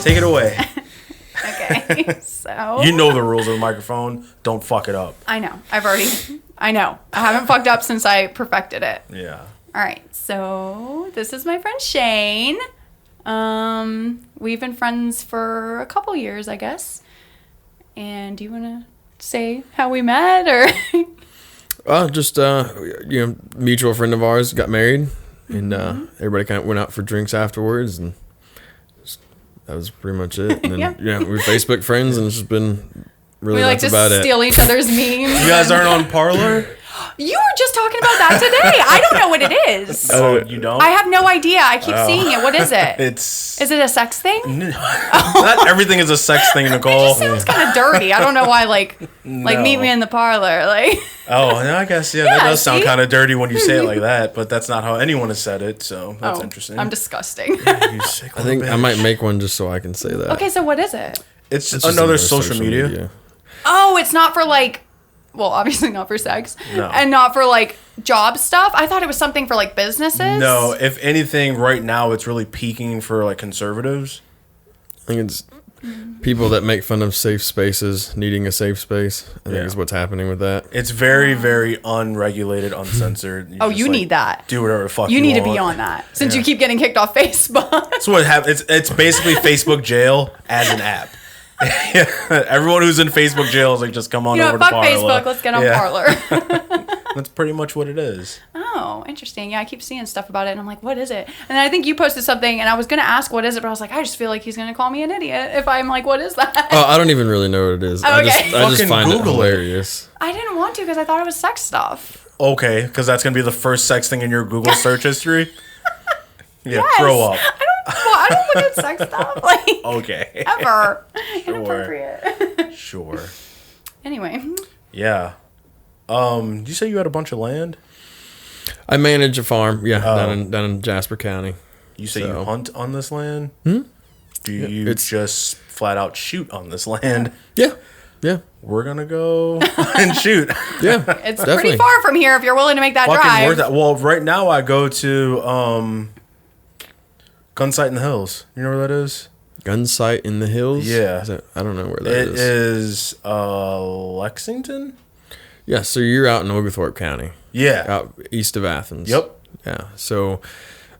Take it away. Okay, so... You know the rules of the microphone. Don't fuck it up. I know. I know. I haven't fucked up since I perfected it. Yeah. All right, so this is my friend Shane. We've been friends for a couple years, I guess. And do you want to say how we met, or? Just mutual friend of ours got married, and everybody kind of went out for drinks afterwards, and that was pretty much it. And then we're Facebook friends, and it's just been really we like that's to about steal each other's memes. You guys aren't on Parlor? You were just talking about that today. I don't know what it is. Oh, you don't? I have no idea. I keep seeing it. What is it? Is it a sex thing? Not everything is a sex thing, Nicole. It just sounds kind of dirty. I don't know why. Like meet me in the parlor. Like. Oh, I guess that does sound kind of dirty when you say it like that. But that's not how anyone has said it. So that's interesting. I'm disgusting. You sick I think bitch. I might make one just so I can say that. Okay, so what is it? It's another social media. Oh, it's not for like. Well, obviously not for sex. No. And not for like job stuff. I thought it was something for like businesses. No, if anything, right now it's really peaking for like conservatives. I think it's people that make fun of safe spaces needing a safe space. I think is what's happening with that. It's very, very unregulated, uncensored. You need that. Do whatever the fuck you need want. to be on that since you keep getting kicked off Facebook. That's what happens. It's basically Facebook jail as an app. Everyone who's in Facebook jail is like, just come on over to fuck Parler. Facebook, let's get on Parler. That's pretty much what it is. Oh, interesting. Yeah, I keep seeing stuff about it, and I'm like, what is it? And I think you posted something, and I was going to ask what is it, but I was like, I just feel like he's going to call me an idiot if I'm like, what is that? Oh, I don't even really know what it is. Okay. I just find Google it hilarious. I didn't want to because I thought it was sex stuff. Okay, because that's going to be the first sex thing in your Google search history? Yeah, Yes. throw up. I don't look at sex stuff. Like, Okay. ever. Sure. Inappropriate. Sure. Anyway. Yeah. Did you say you had a bunch of land? I manage a farm, down in Jasper County. You say you hunt on this land? Do you just flat out shoot on this land? Yeah. We're gonna go and shoot. Yeah. It's definitely pretty far from here if you're willing to make that drive. Worth it. Well, right now I go to Gunsight in the Hills. You know where that is? Gunsight in the Hills? Yeah. I don't know where that It is. is Lexington? Yeah, so you're out in Oglethorpe County. Yeah. Out east of Athens. Yep. Yeah. So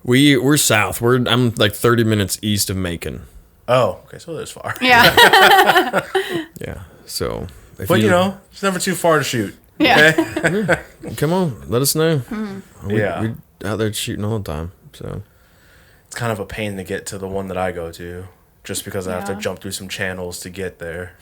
we're south. I'm like 30 minutes east of Macon. Oh, okay, so that's far. Yeah. Yeah. So But it's never too far to shoot. Yeah. Okay? come on, let us know. Yeah. We're out there shooting all the time. So It's kind of a pain to get to the one that I go to, just because I have to Yeah. jump through some channels to get there.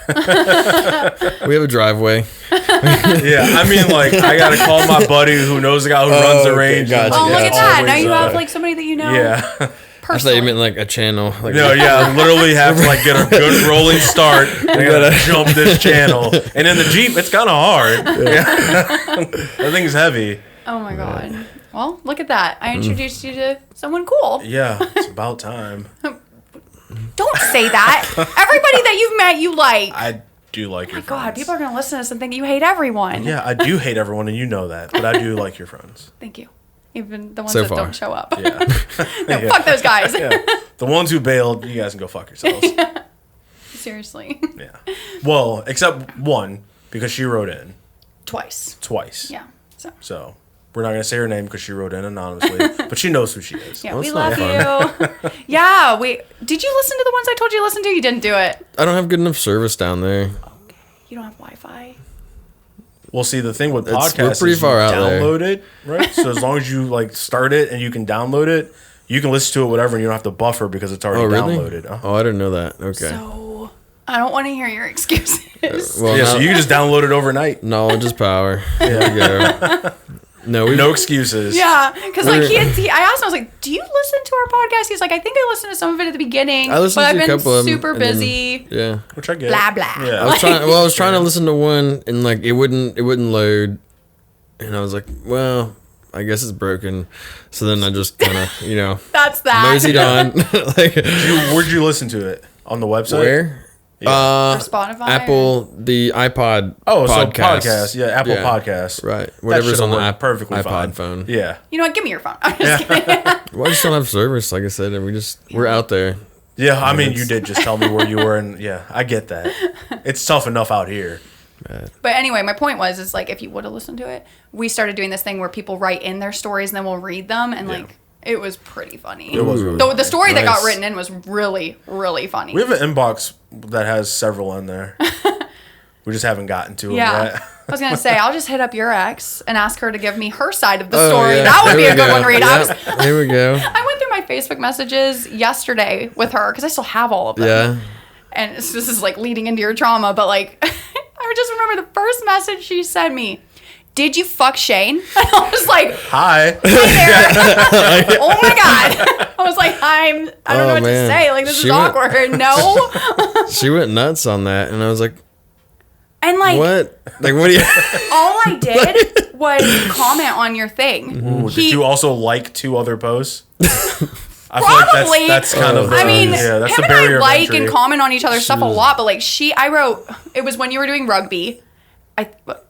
we have a driveway. Yeah, I mean, like, I gotta call my buddy who knows the guy who runs the range. gotcha. Oh, look Yeah, at that. Now always, you have like somebody that you know. Yeah. I thought Personally. you meant like a channel. Like No, yeah, literally have to like get a good rolling start. I gotta jump this channel, and in the Jeep, it's kind of hard. Yeah. That thing's heavy. Oh my God. Well, look at that. I introduced you to someone cool. Yeah, it's about time. Don't say that. Everybody that you've met, you like. I do like your Oh my God, friends. people are going to listen to this and think you hate everyone. Yeah, I do hate everyone, and you know that, but I do like your friends. Thank you. Even the ones So that far. don't show up. Yeah. No, Yeah. fuck those guys. Yeah. The ones who bailed, you guys can go fuck yourselves. Seriously. Yeah. Well, except one, because she wrote in Twice. Yeah. So we're not going to say her name because she wrote in anonymously, but she knows who she is. Yeah, Well, we it's love not you. Yeah, did you listen to the ones I told you to listen to? You didn't do it. I don't have good enough service down there. You don't have Wi-Fi. Well, see, the thing with We're podcasts pretty is you far out there. download it, right? So as long as you like start it and you can download it, you can listen to it whatever, and you don't have to buffer because it's already Oh, really? downloaded. Oh, I didn't know that. Okay. So, I don't want to hear your excuses. Well, Yeah, now, so you can just download it overnight. knowledge is power. There we go. No, No excuses. Yeah, because like I asked him, I was like, "Do you listen to our podcast?" He's like, "I think I listened to some of it at the beginning, I listened but to I've a been couple of them, super and then- busy." Yeah. Which I get. Blah blah. Yeah. I was trying to listen to one and like it wouldn't load, and I was like, well, I guess it's broken. So then I just kind of That's that. moseyed on. Like Where'd you listen to it? On the website? where? Or Spotify. Apple, the iPod. Oh, podcast. so podcast. Yeah, Apple Podcasts. Right. Whatever's should've on the worked perfectly iPod fine. phone. Yeah. You know what? Give me your phone. I'm just kidding. Well, I just don't have service, like I said, and we're out there. Yeah, I mean, you did just tell me where you were, and yeah, I get that. It's tough enough out here. But anyway, my point is like, if you would have listened to it, we started doing this thing where people write in their stories and then we'll read them, and like, it was pretty funny. It was really the story that got written in was really, really funny. We have an inbox that has several in there. We just haven't gotten to them yet. I was going to say, I'll just hit up your ex and ask her to give me her side of the story. Yeah. That would be a good one to read. Yep. Here we go. I went through my Facebook messages yesterday with her because I still have all of them. Yeah. And this is like leading into your trauma, but like, I just remember the first message she sent me. Did you fuck Shane? And I was like, hi. Hi there. Oh my God. I was like, I don't know what to say. Like, this is awkward. No. She went nuts on that. And I was like, and like, what? Like, what do you? All I did was comment on your thing. Ooh, did you also like 2 other posts? I Probably. feel like that's kind of the, I mean, that's him the barrier and I like of entry. and comment on each other's stuff a lot, but like I wrote, it was when you were doing rugby.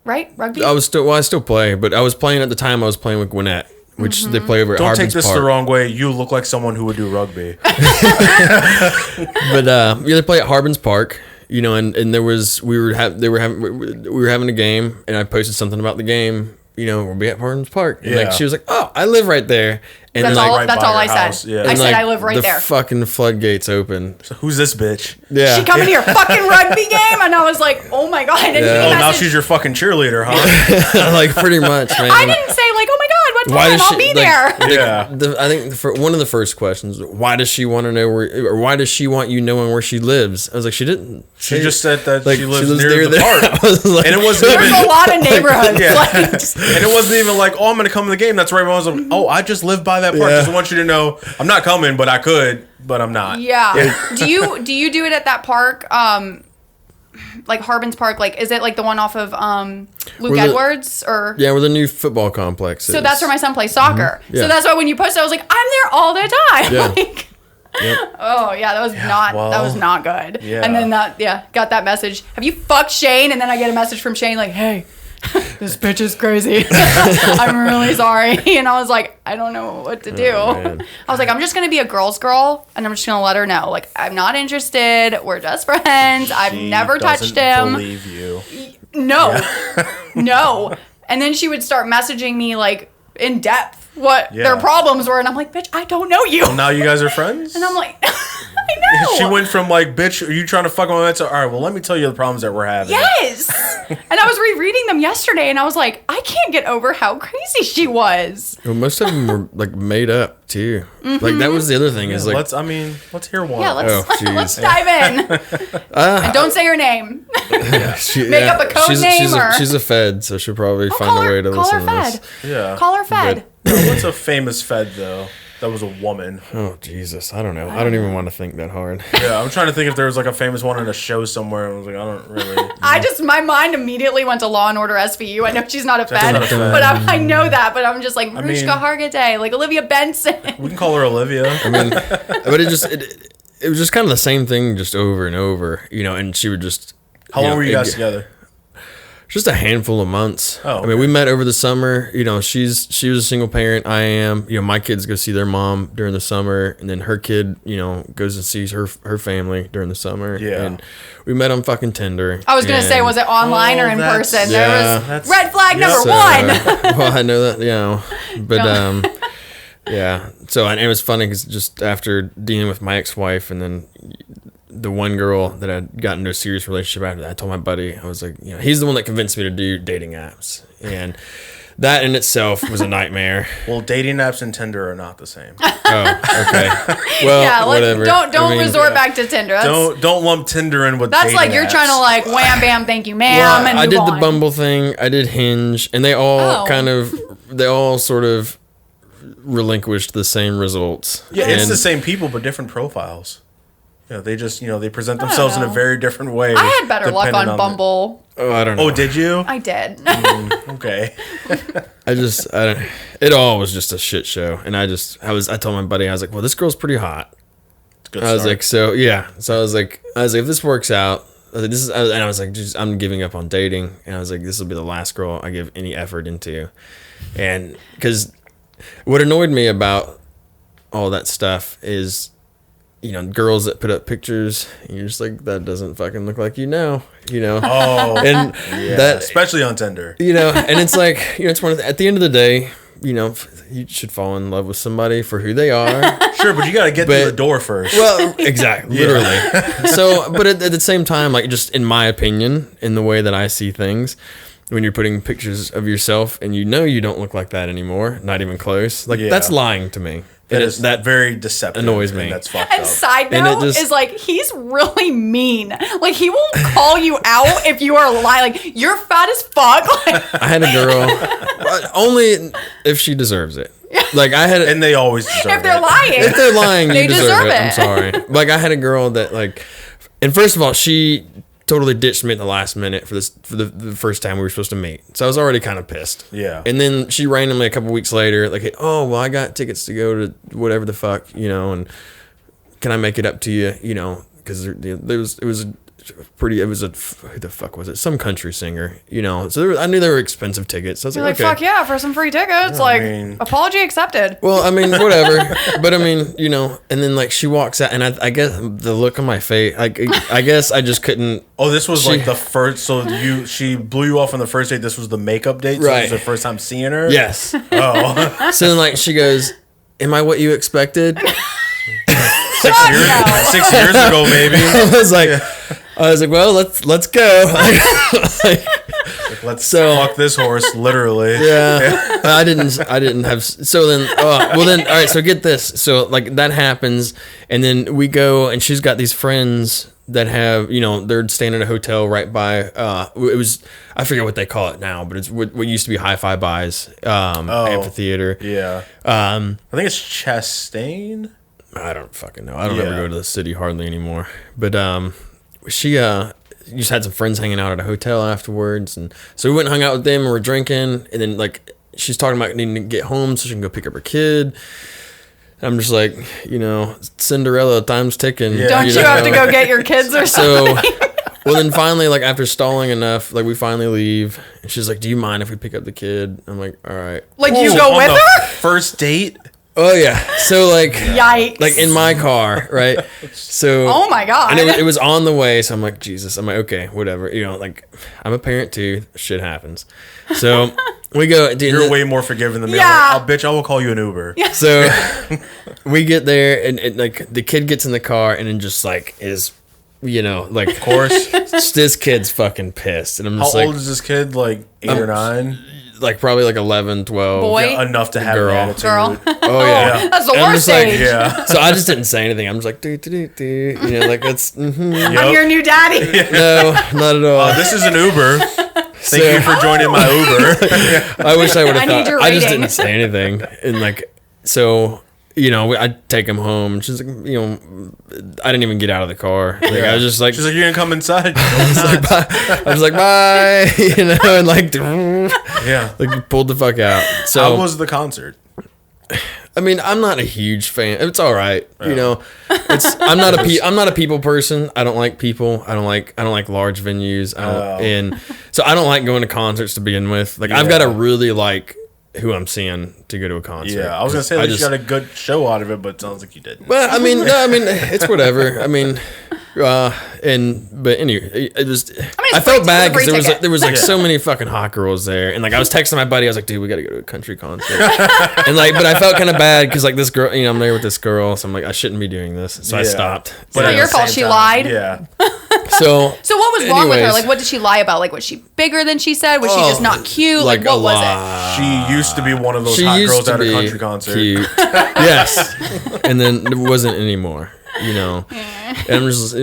Right? Rugby? I still play, but I was playing at the time. I was playing with Gwinnett, which they play over at Don't Harbins take this Park. the wrong way. You look like someone who would do rugby. But they play at Harbins Park, you know, and there was we were having a game, and I posted something about the game. You know, we'll be at Harbins Park. And like she was like, "Oh, I live right there." And that's then, all. like, That's all I house. said. Yeah. I and, said like, I live right the there. Fucking floodgates open. So who's this bitch? Yeah. She coming to your fucking rugby game, and I was like, "Oh my God!" And Oh, now she's your fucking cheerleader, huh? Like pretty much, man. I didn't say like, "Oh my God, what Why time? does I'll be like, there." Yeah. I think for one of the first questions, why does she want to know or why does she want you knowing where she lives? I was like, she didn't. She just said that like, she lives near the there. park. Like, And it wasn't There's even a lot of neighborhoods. Yeah. Like, and it wasn't even like, oh, I'm gonna come to the game. That's right. I was like, oh, I just live by that park. Yeah. Just want you to know, I'm not coming, but I could, but I'm not. yeah. Do you do it at that park? Like Harbins Park, like is it like the one off of Luke Edwards or where the new football complex is. So that's where my son plays soccer. Yeah. So that's why when you posted, I was like, I'm there all the time. Yeah. Like, Yep. oh yeah, that was not good. Yeah. And then got that message. Have you fucked Shane? And then I get a message from Shane like, hey, this bitch is crazy. I'm really sorry. And I was like, I don't know what to do. Man. I was like, I'm just gonna be a girl's girl, and I'm just gonna let her know, like, I'm not interested. We're just friends. I've never touched him. Believe you. No, no. And then she would start messaging me like in depth what their problems were, and I'm like, bitch, I don't know you. Well, now you guys are friends? And I'm like, I know. She went from like, bitch, are you trying to fuck my man? To, all right, well, let me tell you the problems that we're having. Yes. And I was rereading them yesterday, and I was like, I can't get over how crazy she was. Well, most of them were like made up too. Like that was the other thing is like, let's hear one. Yeah, let's jeez. dive in. And don't say her name. Make up a code name or she's a Fed, so she'll probably find call a her, way to call listen her to Fed. this. Yeah. Call her Fed. What's a famous Fed though? That was a woman. Oh Jesus, I don't know. I don't even want to think that hard. Yeah, I'm trying to think if there was like a famous one in a show somewhere. I was like, I don't really. My mind immediately went to Law and Order SVU. I know she's not a Fed, not a Fed. but I know that. But I'm just like Mariska mean- Hargitay, like Olivia Benson. We can call her Olivia. I mean, but it was just kind of the same thing, just over and over, you know. And she would just. How long were you guys together? Just a handful of months. Oh, I mean, we met over the summer. You know, she was a single parent. I am. You know, my kids go see their mom during the summer, and then her kid, you know, goes and sees her family during the summer. Yeah. And we met on fucking Tinder. I was gonna say, was it online or in that's- person? yeah. There was red flag number So, one. well, I know that, you know, but yeah. So and it was funny because just after dealing with my ex-wife and then the one girl that I'd gotten into a serious relationship after that, I told my buddy, I was like, you know, he's the one that convinced me to do dating apps, and that in itself was a nightmare. Well, dating apps and Tinder are not the same. Oh, okay. Well, Yeah, whatever. don't I mean, resort back to Tinder. Don't lump Tinder in with That's dating like you're apps. trying to like wham bam, thank you ma'am, Well, and I move did on. the Bumble thing. I did Hinge, and they all they all sort of relinquished the same results. Yeah, it's And- the same people but different profiles. Yeah, they just they present themselves in a know. very different way. I had better luck depending on Bumble. Oh, I don't know. Oh, did you? I did. Okay. I don't. It all was just a shit show, and I told my buddy, I was like, well, this girl's pretty hot. Good I was start. like, so yeah. So I was like, if this works out, I was like, and I was like, I'm giving up on dating, and I was like, this will be the last girl I give any effort into, and because what annoyed me about all that stuff is girls that put up pictures, and you're just like, that doesn't fucking look like you now, Oh, and yeah, that, especially on Tinder, and it's like, it's at the end of the day, you should fall in love with somebody for who they are. Sure, but you got to get through the door first. Well, exactly, literally. So, but at the same time, like, just in my opinion, in the way that I see things, when you're putting pictures of yourself and you don't look like that anymore, not even close, like, that's lying to me. That very deceptive. Annoys me. That's fucked and up. side note is like, he's really mean. Like, he won't call you out if you are lying. Like, you're fat as fuck. Like, I had a girl, only if she deserves it. Like, and they always deserve it. if they're lying. If they're lying, they you deserve it. it. I'm sorry. Like, I had a girl that, like, and first of all, she totally ditched me at the last minute for the first time we were supposed to meet. So I was already kind of pissed. Yeah. And then she randomly a couple weeks later, like, oh, well, I got tickets to go to whatever the fuck, and can I make it up to you, because it was who the fuck was it? Some country singer, So I knew they were expensive tickets. So I was You're like, okay. Fuck yeah, for some free tickets. Apology accepted. Well, I mean, whatever. But I mean, and then like she walks out, and I guess the look on my face, I guess I just couldn't. Oh, this was like the first. So she blew you off on the first date. This was the makeup date. So Right. This was the first time seeing her. Yes. Oh. So then, like, she goes, "Am I what you expected?" 6 years ago, maybe. I was like, well, let's go. Let's fuck this horse, literally. Yeah. I didn't have. So then, all right. So get this. So like that happens, and then we go, and she's got these friends that have, they're staying at a hotel right by. It was, I forget what they call it now, but it's what used to be Hi-Fi Buys amphitheater. Yeah. I think it's Chastain. I don't fucking know. I don't ever go to the city hardly anymore. But she just had some friends hanging out at a hotel afterwards, and so we went and hung out with them and we're drinking, and then like she's talking about needing to get home so she can go pick up her kid. And I'm just like, Cinderella, time's ticking. Yeah. Don't you have to go get your kids or something? Well, then finally, like after stalling enough, like we finally leave, and she's like, "Do you mind if we pick up the kid?" I'm like, "All right." Like, you go with her? First date? Oh yeah. So like, yikes. Like in my car, right? So. Oh my god. And it was on the way, so I'm like, Jesus. I'm like, okay, whatever. Like, I'm a parent too. Shit happens. So we go. You're way more forgiving than me. Yeah. I'm like, oh, bitch, I will call you an Uber. Yeah. So we get there, and like the kid gets in the car, and then just like is. Like, of course, this kid's fucking pissed, and I'm just how like, old is this kid? Like 8 or 9? Like probably like 11, 12. Boy, yeah, enough to have girl. an attitude. Girl. Oh yeah, that's the and I'm worst just like, age. Yeah. So I just didn't say anything. I'm just like, like that's. I'm your new daddy. No, not at all. This is an Uber. Thank you for joining my Uber. I wish I would have I need your thought. I just rating. didn't say anything, and like so. I take him home. She's like, I didn't even get out of the car. Like, I was just like, she's like, you're gonna come inside. I was like, bye, and like, yeah, like pulled the fuck out. So how was the concert? I mean, I'm not a huge fan. It's all right, I'm not a people person. I don't like people. I don't like large venues. And so I don't like going to concerts to begin with. Like, I've got to really like who I'm seeing to go to a concert. Yeah, I was gonna say you got a good show out of it, but it sounds like you didn't. Well, I mean, it's whatever. I mean, but anyway, it was. I felt bad because there was like so many fucking hot girls there, and like I was texting my buddy, I was like, dude, we got to go to a country concert, and like, but I felt kind of bad because like this girl, I'm there with this girl, so I'm like, I shouldn't be doing this, so I stopped. But it's not your fault. She lied. Yeah. So what was wrong with her? Like, what did she lie about? Like, was she bigger than she said? Was she just not cute? Like what was it? She used to be one of those hot girls at a country concert. Cute. Yes. And then it wasn't anymore, And I'm just,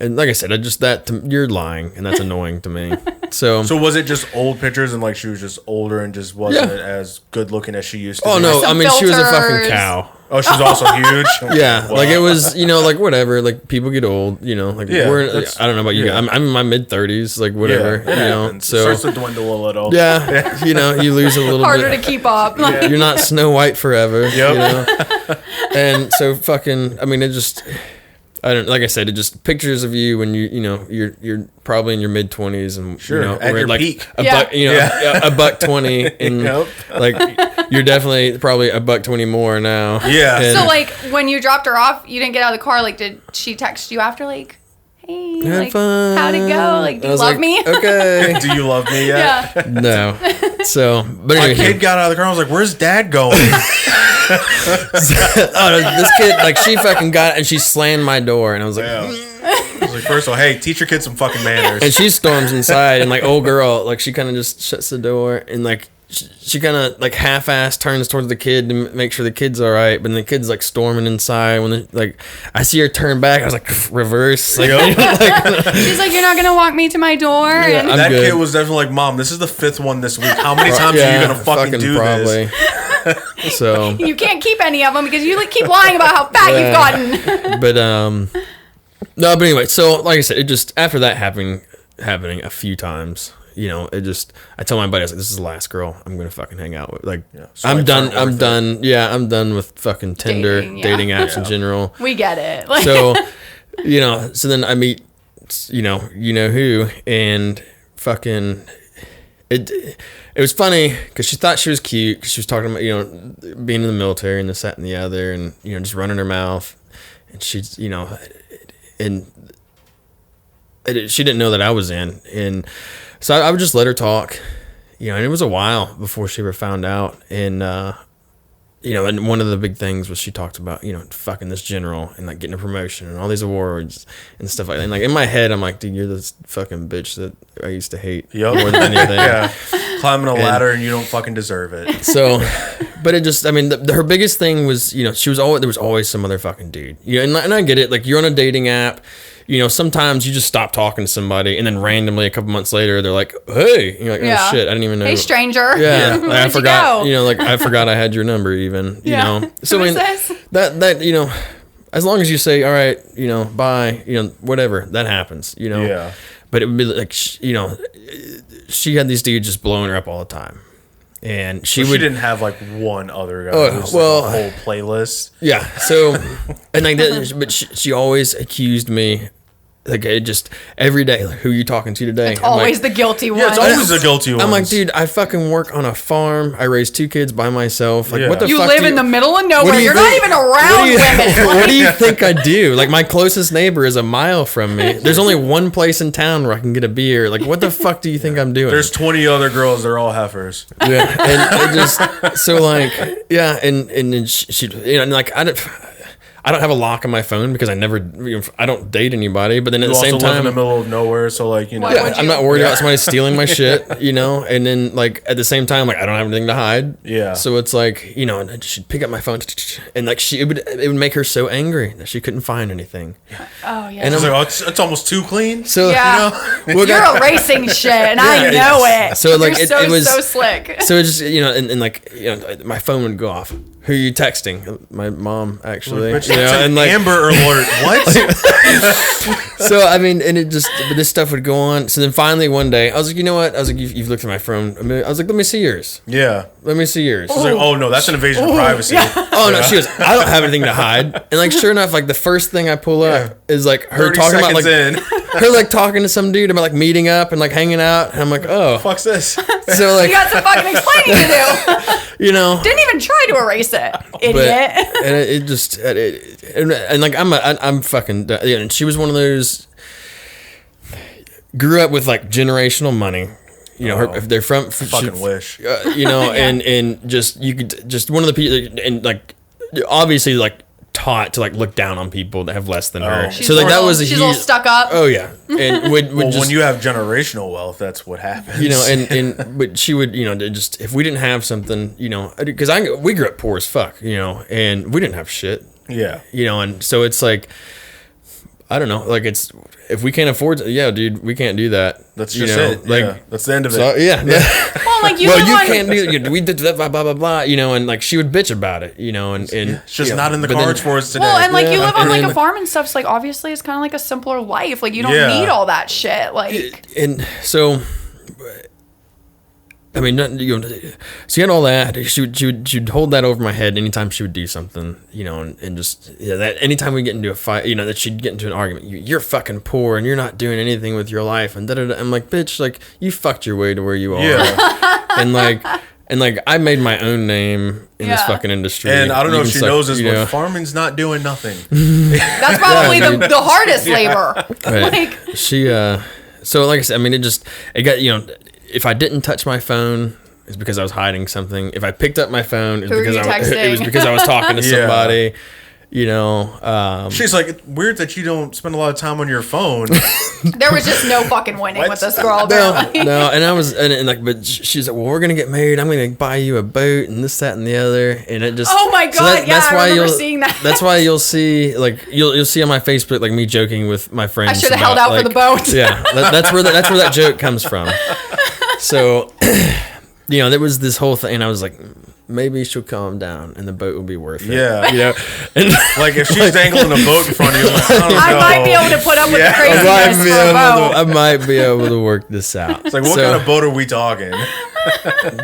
and like I said, you're lying, and that's annoying to me. So was it just old pictures, and like she was just older and just wasn't as good looking as she used to be? Oh no, Some I mean, she was a fucking filters. cow. Oh, she's also huge. Yeah, Wow. like it was, like whatever. Like people get old, like I don't know about you. Yeah. I'm in my mid 30s, like whatever, happens. So it starts to dwindle a little. yeah, you lose a little Harder bit. to keep up. You're not Snow White forever. Yep. And so fucking, I mean, it just. I don't, like I said, it just pictures of you when you're probably in your mid 20s and at your like peak. $120 and like You're definitely probably $1.20 more now. Yeah. And So like when you dropped her off, you didn't get out of the car. Like, did she text you after? Like, hey, had like, fun. how'd it go? Like, do I you was love like, me? Okay. Do you love me yet? Yeah. No. So, but My anyway, kid got out of the car. I was like, "Where's Dad going?" this kid, like, she fucking got it and she slammed my door, and I was like, Yeah. I was like, first of all, hey, teach your kid some fucking manners. and she storms inside, and like, old girl, like, she kind of just shuts the door, and like, she kind of like half-ass turns towards the kid to make sure the kid's all right, but then the kid's like storming inside. When like I see her turn back, I was like, reverse. Like, She's like, you're not gonna walk me to my door. Yeah, And I'm that good. kid was definitely like, "Mom, this is the 5th one this week. How many times are you gonna fucking do this?" So, you can't keep any of them because you keep lying about how fat you've gotten. but no, but anyway, so like I said, it just after that happening a few times. You know, it just, I told my buddy, I was like, this is the last girl I'm going to fucking hang out with. Like, So I'm like, done. worth I'm it. done. Yeah, I'm done with fucking Tinder, dating apps in general. We get it. Like, So, you know, so then I meet, you know who, and fucking, it was funny because she thought she was cute because she was talking about, you know, being in the military and this, that, and the other, and, you know, just running her mouth. And she's, you know, and she didn't know that I was in. And so I would just let her talk, you know, and it was a while before she ever found out. And, you know, and one of the big things was she talked about, you know, fucking this general and like getting a promotion and all these awards and stuff like that. And like in my head, I'm like, dude, you're this fucking bitch that I used to hate more than anything. Yeah, climbing a ladder and you don't fucking deserve it. So, but it just, I mean, her biggest thing was, you know, there was always some other fucking dude. You know, and I get it. Like, you're on a dating app. You know, sometimes you just stop talking to somebody, and then randomly a couple months later, they're like, "Hey," and you're like, "Oh shit, I didn't even know." Hey, stranger. Yeah, like, I Where'd forgot. you go? You know, like I forgot I had your number. Even you know. So Who I is mean, this? that you know, as long as you say, "All right," you know, bye, you know, whatever, that happens. You know. Yeah. But it would be like, you know, she had these dudes just blowing her up all the time, and she didn't have like one other guy. Oh, It was well, like a whole playlist. Yeah. So, and like that, but she always accused me. Like, it just every day, like, who you talking to today? It's always the guilty one. Yeah, it's always the guilty one. I'm like, dude, I fucking work on a farm. I raise 2 kids by myself. Like, Yeah. what the you fuck? live in the middle of nowhere. You're not even around women. What do you think I do? Like, my closest neighbor is a mile from me. There's only one place in town where I can get a beer. Like, what the fuck do you think I'm doing? There's 20 other girls. They're all heifers. Yeah, and it just so like, yeah, and then she you know, and like I don't have a lock on my phone because I don't date anybody. But then at You the also same live time, in the middle of nowhere, so like, you know. Why yeah, would I'm you? not worried about somebody stealing my shit, you know. And then like at the same time, like I don't have anything to hide. Yeah. So it's like, you know, and she'd pick up my phone, and like it would make her so angry that she couldn't find anything. Oh yeah. And It's I'm like, oh, it's almost too clean. So Yeah. you know, You're erasing shit, and I Yeah, know it. So, like, You're it was- so slick. so it just, you know, and like, you know, my phone would go off. Who are you texting? My mom, actually. Bitch, You know, that's an and like, Amber Alert. What? so I mean, and it just, but this stuff would go on. So then finally one day, I was like, you know what? I was like, you've looked at my phone. I was like, let me see yours. Yeah. Let me see yours. She's like, oh no, that's an invasion of privacy. Oh no, she goes, I don't have anything to hide. And like, sure enough, like the first thing I pull up is like her 30 talking about like seconds in. her like talking to some dude about like meeting up and like hanging out. And I'm like, oh, Fuck's this? so like, You got some fucking explaining to do. you know, Didn't even try to erase it, but idiot. and it just and like I'm fucking yeah, and she was one of those grew up with like generational money. You know, if they're from Fucking wish. you know, and just you could just one of the people and like obviously like taught to like look down on people that have less than her. She's So like a that little- was a she's a little huge. stuck up. Oh yeah, and would Well, just when you have generational wealth, that's what happens. you know, and but she would, you know, just if we didn't have something, you know, because we grew up poor as fuck, you know, and we didn't have shit, Yeah. you know, and so it's like, I don't know, like it's if we can't afford it, yeah, dude, we can't do that. That's you just know, it. Like, Yeah. That's the end of it. so yeah. Well, like you Well, live you on. can't do. We did that, blah blah blah blah. You know, and like she would bitch about it. You know, and It's just you know, not in the but then- cards for us today. Well, and like you Yeah, live on and like then- a farm and stuff. So like obviously it's kind of like a simpler life. Like you don't Yeah. need all that shit. Like And so, I mean, you know, so you had all that. She'd hold that over my head anytime she would do something, you know, and just that anytime we get into a fight, you know, that she'd get into an argument. You're fucking poor and you're not doing anything with your life, and da da da. I'm like, bitch, like you fucked your way to where you are, Yeah. and like, And like I made my own name in this fucking industry. And I don't know if she knows this, but know. farming's not doing nothing. That's probably the hardest labor. Right. Like She so like I said, I mean it got if I didn't touch my phone, it's because I was hiding something. If I picked up my phone, it was because I was talking to somebody. She's like, weird that you don't spend a lot of time on your phone. There was just no fucking winning with this girl. Apparently. No, and I was, and like, but she's like, well, we're gonna get married. I'm gonna buy you a boat and this, that, and the other, and it just. Oh my god! That's why I remember seeing that. That's why you'll see, like, you'll see on my Facebook, like me joking with my friends. I should have held out like, for the boat. Yeah, that's where that joke comes from. So, there was this whole thing, and I was like, maybe she'll calm down and the boat will be worth it. Yeah. And like if she's dangling a boat in front of you, like, I might be able to put up with the craziness for a boat. I might be able to work this out. It's like, what kind of boat are we talking?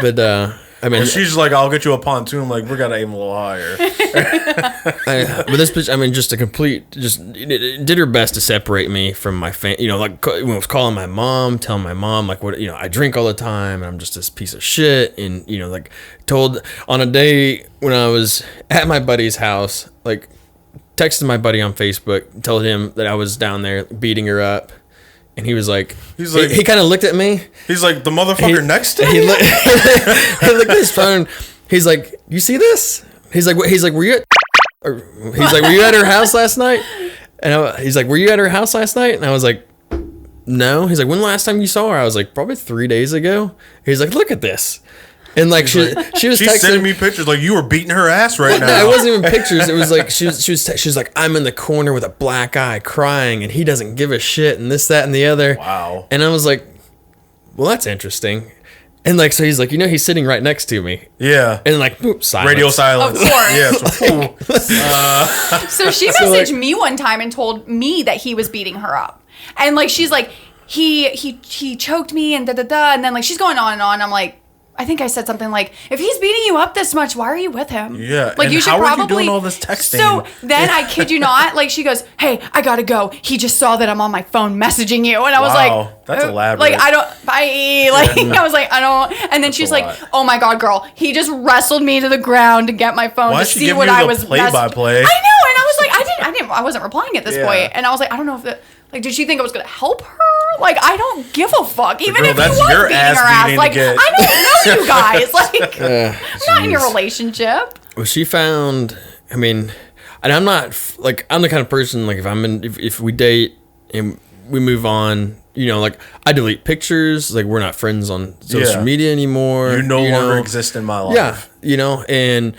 But I mean, she's like, I'll get you a pontoon. Like, we gotta aim a little higher. But this bitch, I mean, did her best to separate me from my family. Like when I was calling my mom, telling my mom, like, what, I drink all the time and I'm just this piece of shit. And, like told on a day when I was at my buddy's house, like texted my buddy on Facebook, told him that I was down there beating her up. And he was like, he kind of looked at me. He's like, the motherfucker next to he me? looked at his phone. He's like, you see this? He's like, were you at her house last night? And he's like, were you at her house last night? And I was like, no. He's like, when the last time you saw her? I was like, probably 3 days ago. He's like, look at this. And like she was she's sending me pictures like you were beating her ass right now. No, it wasn't even pictures. It was like she was like, I'm in the corner with a black eye crying and he doesn't give a shit and this, that, and the other. Wow. And I was like, well, that's interesting. And like, so he's like, he's sitting right next to me. Yeah. And like, boop, silence. Radio silence. Of course. Yeah. So she messaged me one time and told me that he was beating her up. And like, she's like, he choked me and da-da-da. And then like, she's going on and on. I'm like, I think I said something like, if he's beating you up this much, why are you with him? Yeah. Like, and you should how probably are you doing all this texting? So then I kid you not, like she goes, hey, I gotta go. He just saw that I'm on my phone messaging you. And I was like, that's elaborate. Like, I was like, I don't. And then she's like, oh my God, girl, he just wrestled me to the ground to get my phone to see what I was play-by-play? I know. And I was like, I wasn't replying at this point. And I was like, I don't know if like, did she think I was gonna help her? Like, I don't give a fuck. Even if he was beating her ass. Like, I don't know you guys. Like, I'm not in your relationship. Well, she found, I mean, and I'm not, like, I'm the kind of person, like, if we date and we move on, like, I delete pictures, like, we're not friends on social media anymore. You no longer exist in my life. Yeah, and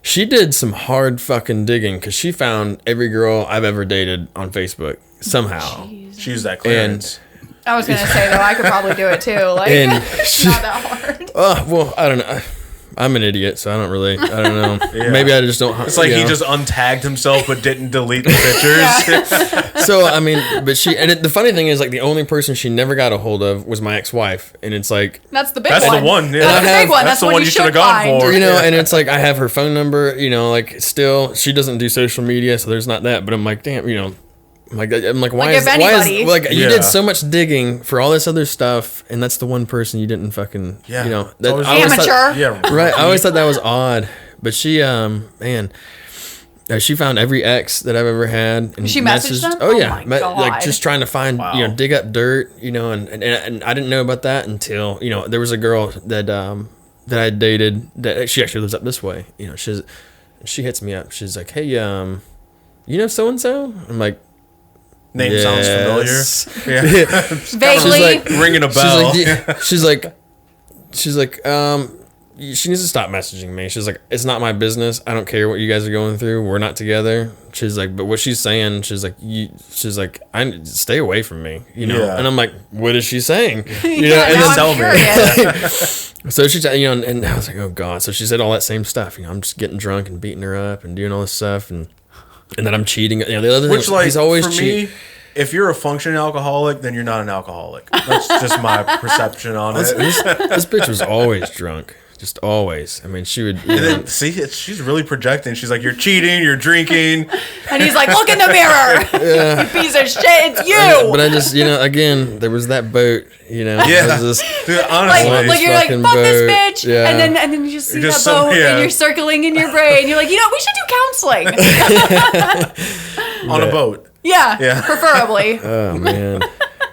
she did some hard fucking digging because she found every girl I've ever dated on Facebook somehow. She used that clearance. I was gonna say though, I could probably do it too. Like, it's not that hard. Well, I don't know. I'm an idiot, so I don't know. Yeah. Maybe I just don't. It's like he just untagged himself but didn't delete the pictures. So, I mean, but the funny thing is, like, the only person she never got a hold of was my ex-wife. And it's like... That's the big one. That's the one. Yeah. That's the big one. That's the one you should have gone for. And it's like, I have her phone number, like, still, she doesn't do social media, so there's not that. But I'm like, damn, I'm like, why is like you did so much digging for all this other stuff, and that's the one person you didn't fucking that amateur. Right. I always thought that was odd, but she she found every ex that I've ever had, and she messaged them. Oh yeah, like just trying to find dig up dirt, and I didn't know about that until there was a girl that I dated that she actually lives up this way. She hits me up. She's like, hey, so and so. I'm like. Name sounds familiar. Yeah. Vaguely. Like, ringing a bell. She's like, she needs to stop messaging me. She's like, it's not my business. I don't care what you guys are going through. We're not together. She's like, but what she's saying, she's like, I stay away from me, And I'm like, what is she saying? And then tell me. So she, and I was like, oh God. So she said all that same stuff. I'm just getting drunk and beating her up and doing all this stuff and then I'm cheating. The other thing, like, he's always cheating. Me, if you're a functioning alcoholic, then you're not an alcoholic. That's just my perception on it. This bitch was always drunk. Just always. I mean, she would. And then, see, she's really projecting. She's like, "You're cheating. You're drinking." And he's like, "Look in the mirror, you piece of shit. It's you." But I just, again, there was that boat. Yeah. Dude, honestly, like you're like, fucking "Fuck this boat. bitch," Yeah. and then you just see that boat, and you're circling in your brain. You're like, we should do counseling on a boat. Yeah, preferably. Oh man.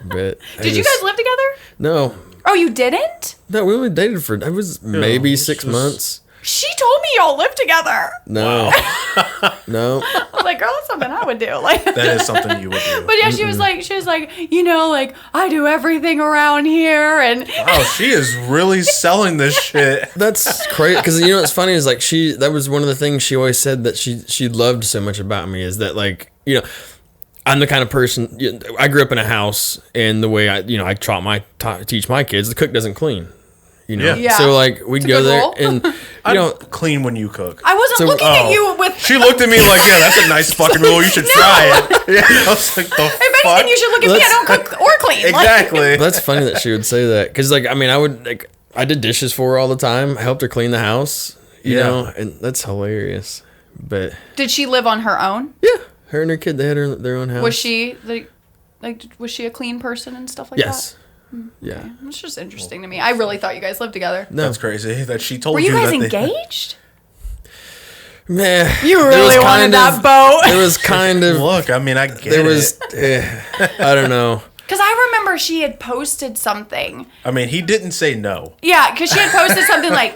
But Did you guys live together? No. Oh, you didn't? No, we only dated for maybe 6 months. She told me y'all lived together. No. No. I was like, girl, that's something I would do. Like that is something you would do. But yeah, she was like, like I do everything around here, and wow, she is really selling this shit. That's crazy because what's funny is like that was one of the things she always said that she loved so much about me is that like I'm the kind of person. I grew up in a house, and the way I teach my kids, the cook doesn't clean. Yeah. So like we'd go there, and clean when you cook. I wasn't looking at you with. She looked at me like, yeah, that's a nice fucking rule. You should try it. Yeah, I was like, the if anything, you should look at me. I don't cook or clean. Exactly. That's funny that she would say that because I did dishes for her all the time. I helped her clean the house. You know, and that's hilarious. But did she live on her own? Yeah. Her and her kid, they had their own house. Was she was she a clean person and stuff like yes. that? Yeah. Okay. It's just interesting to me. I really thought you guys lived together. No. That's crazy that she told Were you. you guys that engaged? Man, you really wanted that boat. There was kind of. Look, I mean, I get there was. I don't know. Because I remember she had posted something. I mean, he didn't say no. Yeah, because she had posted something like,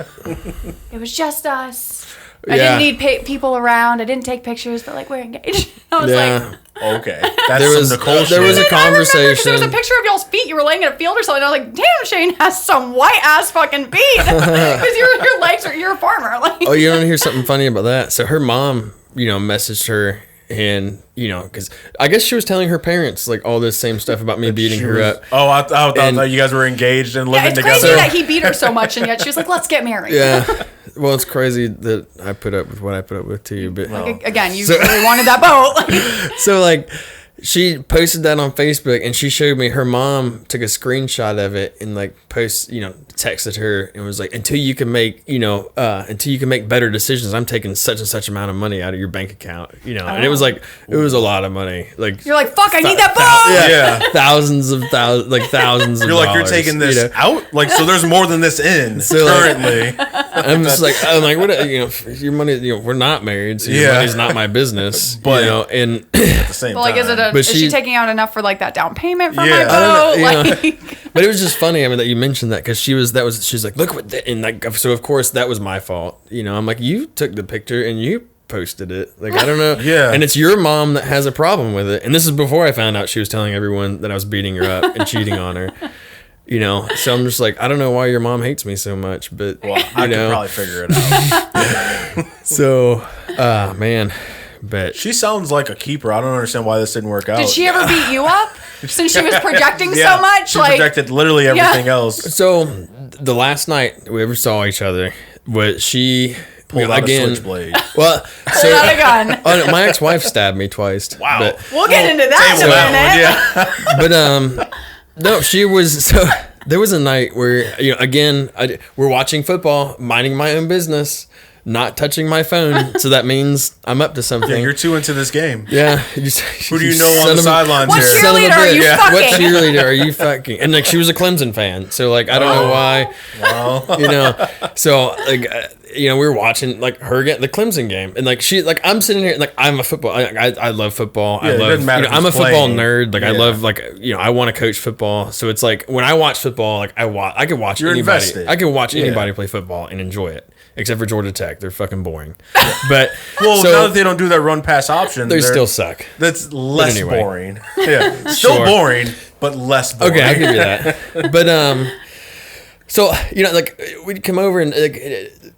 "It was just us. I didn't need people around. I didn't take pictures, but like we're engaged." I was like, okay, that's some Nicole shit. There was a conversation. There was a picture of y'all's feet. You were laying in a field or something. I was like, "Damn, Shane has some white ass fucking feet." Because your legs are. You're a farmer. Like. Oh, you want to hear something funny about that? So her mom, messaged her. And because I guess she was telling her parents like all this same stuff about me beating her up. Oh, I thought you guys were engaged and living together. It's crazy that he beat her so much, and yet she was like, "Let's get married." Yeah. Well, it's crazy that I put up with what I put up with too. But again, you really wanted that boat. So like, she posted that on Facebook, and she showed me her mom took a screenshot of it and like texted her and was like, until you can make better decisions, I'm taking such and such amount of money out of your bank account, and it was like, it was a lot of money. Like you're like, fuck, I need that boat. Yeah. thousands of dollars. You're like, you're taking this out? Like, so there's more than this in currently. I'm like, what, your money, we're not married, so your money's not my business, but, and at the same time. Is she taking out enough for like that down payment for my boat? But it was just funny. I mean, that you mentioned that because she's like, look what, and like, so of course that was my fault. I'm like, you took the picture and you posted it. Like, I don't know. Yeah. And it's your mom that has a problem with it. And this is before I found out she was telling everyone that I was beating her up and cheating on her. So I'm just like, I don't know why your mom hates me so much, but I could probably figure it out. So, man. But she sounds like a keeper. I don't understand why this didn't work out. Did she ever beat you up? Since she was projecting so much? She projected literally everything else. So the last night we ever saw each other was she pulled out a switchblade. Well, pulled out a gun. Oh, no, my ex-wife stabbed me twice. Wow. But, we'll get into that in a minute. Yeah. But no, she was so. There was a night where again we're watching football, minding my own business. Not touching my phone, so that means I'm up to something. Yeah, you're too into this game. Yeah. Who do you know on the sidelines here? What cheerleader are you fucking? What cheerleader are you fucking? And like, she was a Clemson fan, so like, I don't know why. Wow. So like, we were watching like her get the Clemson game, and like I'm sitting here, like I'm a football. I love football. Yeah, I love. It doesn't matter I'm a football nerd. Like I love I want to coach football. So it's like when I watch football, like I could watch anybody. Invested. I could watch anybody play football and enjoy it. Except for Georgia Tech, they're fucking boring. But now that they don't do that run pass option, they still suck. That's less boring. Yeah, still boring, but less boring. Okay, I'll give you that. But so like we'd come over and like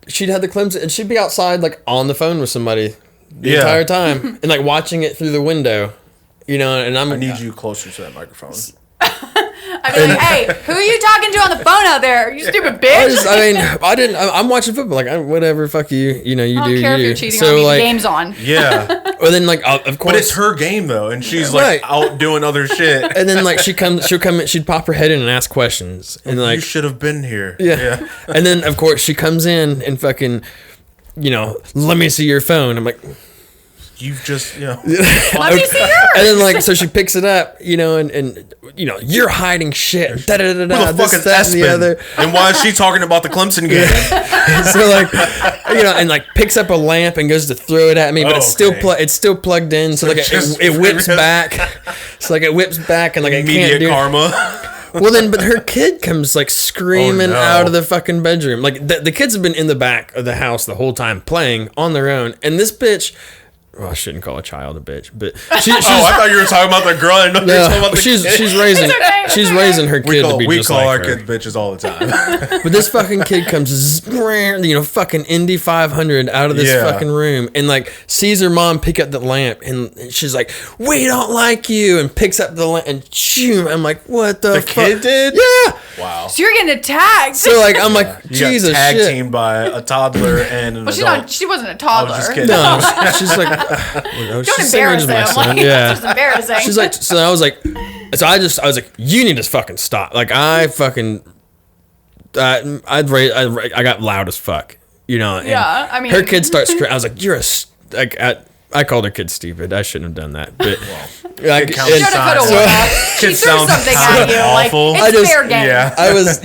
she'd have the Clemson, and she'd be outside like on the phone with somebody the entire time, and like watching it through the window, and I need you closer to that microphone. I'd be like, hey, who are you talking to on the phone out there? You stupid bitch. I'm watching football. Like, whatever, fuck you. You know, you do. I don't care if you're cheating on me. The game's on. Yeah. Well, then, like, of course. But it's her game, though, and she's, like, out doing other shit. And then, like, she'll come in, she'd pop her head in and ask questions. And, like, you should have been here. Yeah. And then, of course, she comes in and fucking, let me see your phone. I'm like... You've just, Let me see yours. And then, like, so she picks it up, and you're hiding shit. Da da da da. Who the fuck is Espen? And why is she talking about the Clemson game? So, like, and like picks up a lamp and goes to throw it at me, but it's still plugged in. So like it whips back. So like it whips back and like it can't do karma. Well then, but her kid comes like screaming out of the fucking bedroom. Like the kids have been in the back of the house the whole time playing on their own, and this bitch. Well, I shouldn't call a child a bitch, but she's. I thought you were talking about the girl. And she's raising her kid to be just like her. We call our kids bitches all the time. But this fucking kid comes, fucking Indy 500 out of this fucking room and like sees her mom pick up the lamp and she's like, "We don't like you," and picks up the lamp and shoom. I'm like, "What the fuck?" kid did? Yeah. Wow. So you're getting attacked. So like I'm like, Jesus, tag shit. teamed by a toddler and an adult. She wasn't a toddler. I was just kidding. No, she's like. Don't embarrass him. Like, it's just embarrassing. She's like, so I was like, I was like, you need to fucking stop. Like I fucking, I got loud as fuck, And I mean, her kid starts screaming. I was like, you're I called her kid stupid. I shouldn't have done that. But she threw something at you. Awful. Like, it's fair game. Yeah. I was,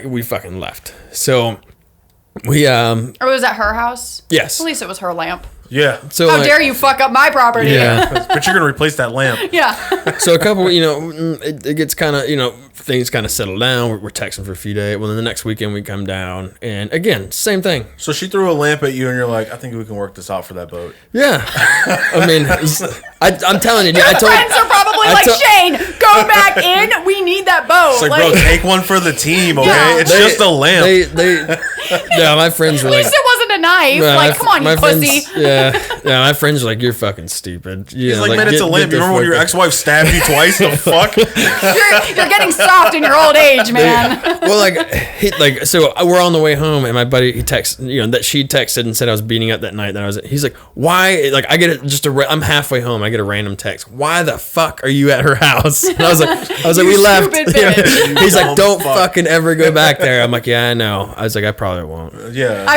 we fucking left. So we, Or was that her house? Yes. At least it was her lamp. Yeah. So how dare you fuck up my property? Yeah. But you're gonna replace that lamp. Yeah. So a couple, it gets kind of, things kind of settle down. We're texting for a few days. Well, then the next weekend we come down, and again, same thing. So she threw a lamp at you, and you're like, "I think we can work this out for that boat." Yeah. I mean, I'm telling you, your friends are probably Shane, go back in. We need that boat. It's like, bro, take one for the team, okay? Yeah. It's just a lamp. Yeah, my friends were like, at least it wasn't a knife. Come on, you pussy. Yeah, my friends are like, you're fucking stupid. He's like, man, it's a limp. You remember when your ex-wife stabbed you twice? The fuck? You're getting soft in your old age, man. Well, so we're on the way home, and my buddy, he texted, that she texted and said I was beating up that night. He's like, why? Like, I get it. I'm halfway home. I get a random text. Why the fuck are you at her house? And I was like, we left. He's like, don't fucking ever go back there. I'm like, yeah, I know. I was like, I probably won't. Yeah.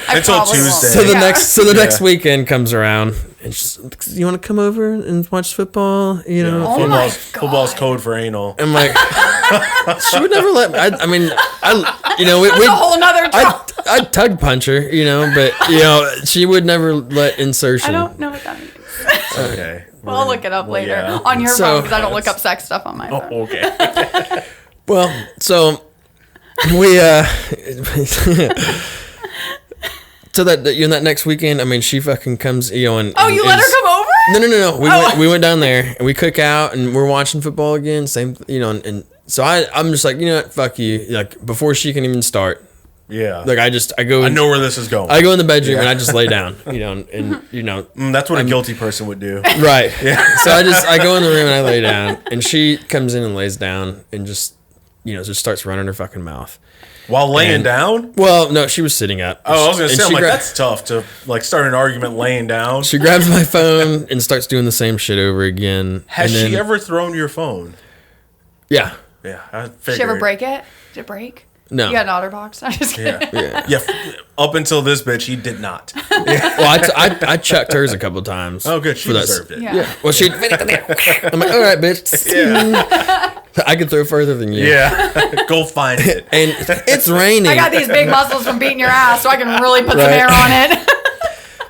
Until Tuesday. So the next weekend comes around, and she's like, you want to come over and watch football? Football's code for anal. I'm like, she would never let me. That's a whole nother talk. I'd tug punch her, but she would never let insertion. I don't know what that means. Okay. Well, I'll look it up later on your phone because I don't look up sex stuff on my phone. Oh, okay. Well, so we so that next weekend, I mean, she fucking comes, and you let her come over? No. We went down there and we cook out and we're watching football again. Same, and so I'm just like, what, fuck you. Like before she can even start. Yeah. Like I go. I know where this is going. I go in the bedroom and I just lay down, That's what a guilty person would do. Right. Yeah. So I go in the room and I lay down, and she comes in and lays down and just starts running her fucking mouth. While laying down? Well, no, she was sitting up. Oh, I was going to say, that's tough to start an argument laying down. She grabs my phone and starts doing the same shit over again. Has she ever thrown your phone? Yeah. Yeah, I figured. Did she ever break it? Did it break? No. You got an OtterBox? I'm just kidding. Yeah. Up until this bitch, he did not. Well, I chucked hers a couple times. Oh, good. She deserved it. Yeah. Well, I'm like, all right, bitch. Yeah. I can throw further than you. Yeah. Go find it. And it's raining. I got these big muscles from beating your ass, so I can really put some air on it.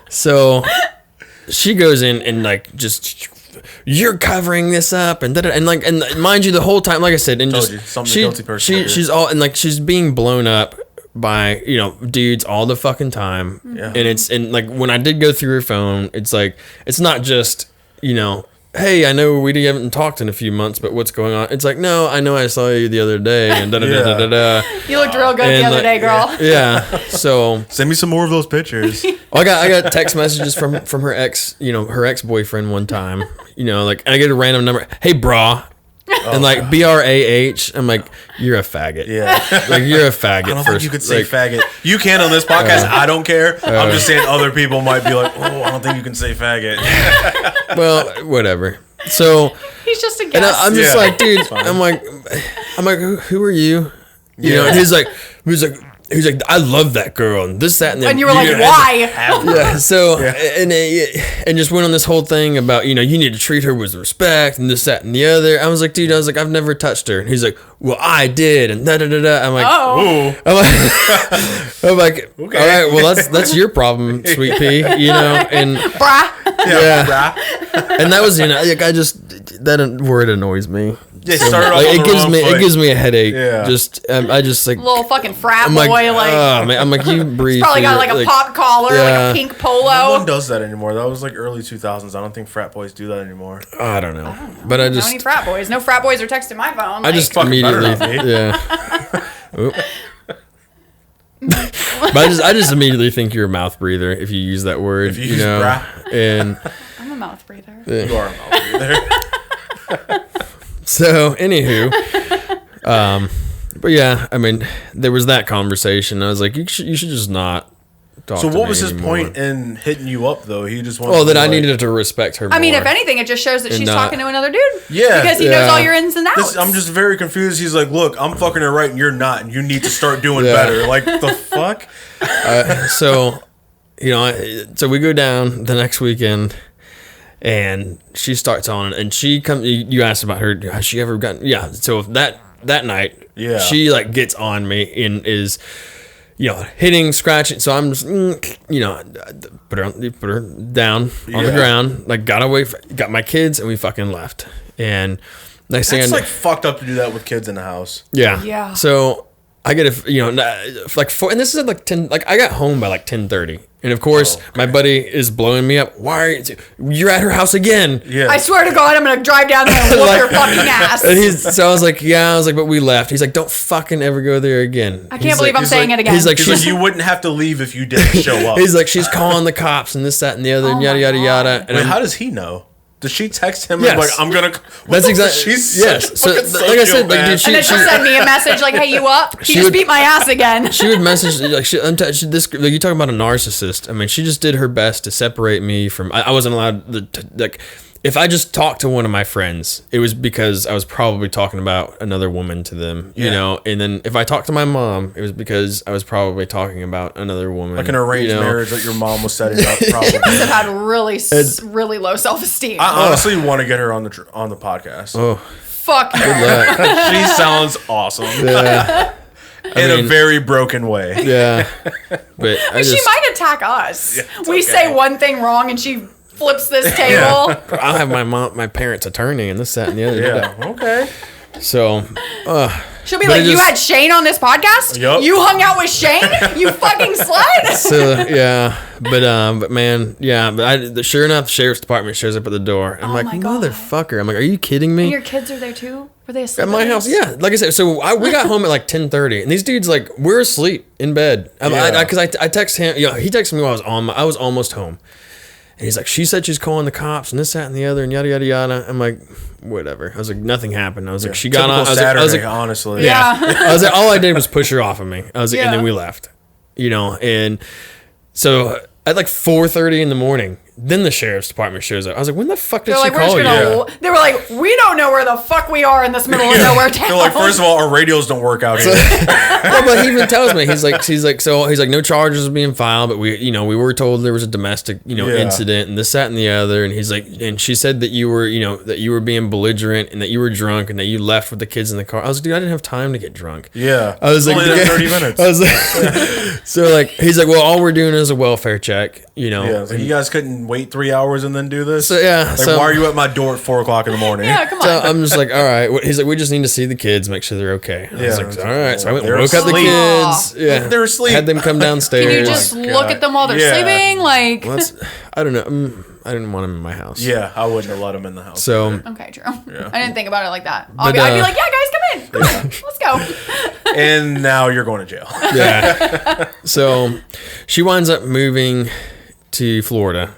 So she goes in and just, you're covering this up and mind you, the whole time, like I said, and guilty person. She's all and she's being blown up by dudes all the fucking time. Yeah. And when I did go through her phone, it's like it's not just hey, I know we haven't talked in a few months, but what's going on? It's like, no, I know I saw you the other day, and da-da-da-da-da. You looked real good the other day, girl. Yeah. So send me some more of those pictures. I got text messages from her ex, her ex-boyfriend one time, and I get a random number. Hey, brah. And like BRAH, I'm like, you're a faggot. Yeah. Like you're a faggot. I don't think you could say faggot. You can on this podcast. I don't care. I'm just saying other people might be like, oh, I don't think you can say faggot. Well, whatever. So he's just a guest. and I'm just like, dude. I'm like, who are you? You know. And he's like, I love that girl and this, that, and and you were like, why? Yeah. So and just went on this whole thing about, you need to treat her with respect and this, that, and the other. I was like, dude, I've never touched her. And he's like, well, I did, and da da da da. I'm like, I'm like, okay. All right, well, that's your problem, sweet pea, and brah. Yeah. And that was, like, that word annoys me. Yeah, started off like, it gives me a headache. Yeah. I just like little fucking frat boy, oh, man, I'm like, you breathe. He's probably got like a pop collar, like a pink polo. No one does that anymore. That was like early 2000s. I don't think frat boys do that anymore. I don't know. But I just no any frat boys. No frat boys are texting my phone. I just immediately But I just immediately think you're a mouth breather if you use that word. If you use brah. And I'm a mouth breather. You are a mouth breather. So, anywho, but yeah, I mean, there was that conversation. I was like, you should just not talk to me. So, what was his anymore. point in hitting you up, though? He just wanted. Well, that I needed to respect her more. I mean, if anything, it just shows that she's talking to another dude. Yeah, because he knows all your ins and outs. I'm just very confused. He's like, "Look, I'm fucking her right, and you're not, and you need to start doing better." Like the fuck. So we go down the next weekend. And she starts on, and she comes. You asked about her. Has she ever gotten? Yeah. So that night, she like gets on me and is, hitting, scratching. So I'm just, put her down on the ground. Like got away, got my kids, and we fucking left. And next thing like fucked up to do that with kids in the house. Yeah. Yeah. So I get like 4, and this is at like 10. Like I got home by like 10:30. And of course, my buddy is blowing me up. Why you're at her house again? Yeah. I swear to God, I'm gonna drive down there and whoop your fucking ass. And so I was like, but we left. He's like, don't fucking ever go there again. I can't believe I'm saying it again. He's like, you wouldn't have to leave if you didn't show up. He's like, she's calling the cops and this, that, and the other, and yada yada yada. And how does he know? Does she text him? Yes. Like, I'm gonna. That's exactly. She's So, like I said, like, dude, and then she'll send me a message like, "Hey, you up? He just beat my ass again." She would message like, you talking about a narcissist. I mean, she just did her best to separate me from. I wasn't allowed to like. If I just talked to one of my friends, it was because I was probably talking about another woman to them, And then if I talked to my mom, it was because I was probably talking about another woman, like an arranged marriage that your mom was setting up. Probably. You must have had really low self-esteem. I honestly want to get her on the podcast. Oh, fuck her. She sounds awesome. Yeah. In a very broken way. Yeah, but she might attack us. Yeah, we say one thing wrong and she flips this table. I'll have my parents' attorney and this, that, and the other. Yeah. Okay. So, she'll be like, "You had Shane on this podcast? Yep. You hung out with Shane? You fucking slut?" So yeah, but man, yeah, but sure enough, the sheriff's department shows up at the door. I'm like, motherfucker. I'm like, are you kidding me? And your kids are there too? Were they asleep at my house? Yeah, like I said, so we got home at like 10:30, and these dudes like we're asleep in bed. Because I text him. He texted me while I was almost home. And he's like, she said she's calling the cops and this, that, and the other, and yada, yada, yada. I'm like, whatever. I was like, nothing happened. I was like, she got on. I was like, honestly. Yeah. I was like, all I did was push her off of me. I was like, and then we left. And so at like 4:30 in the morning, then the sheriff's department shows up. I was like, when the fuck did she call you? They were like, we don't know where the fuck we are in this middle of nowhere town. They're like, first of all, our radios don't work out here. No, but he even tells me, he's like, no charges are being filed, but we were told there was a domestic, incident and this, that, and the other. And he's like, and she said that you were being belligerent and that you were drunk and that you left with the kids in the car. I was like, dude, I didn't have time to get drunk. Yeah. I was like, only 30 minutes. I was like, so like, he's like, well, all we're doing is a welfare check, Yeah. So you guys couldn't wait 3 hours and then do this? So yeah. Like, why are you at my door at 4 o'clock in the morning? Yeah, come on. So I'm just like, all right. He's like, we just need to see the kids, make sure they're okay. I was like, all right. So I went and woke up the kids. Yeah. They're asleep. Had them come downstairs. Can you just look at them while they're sleeping? Like, I don't know. I didn't want them in my house. Yeah, I wouldn't have let them in the house. So okay, true. Yeah. I didn't think about it like that. I'd be like, yeah, guys, come in. Come on, let's go. And now you're going to jail. Yeah. So she winds up moving to Florida.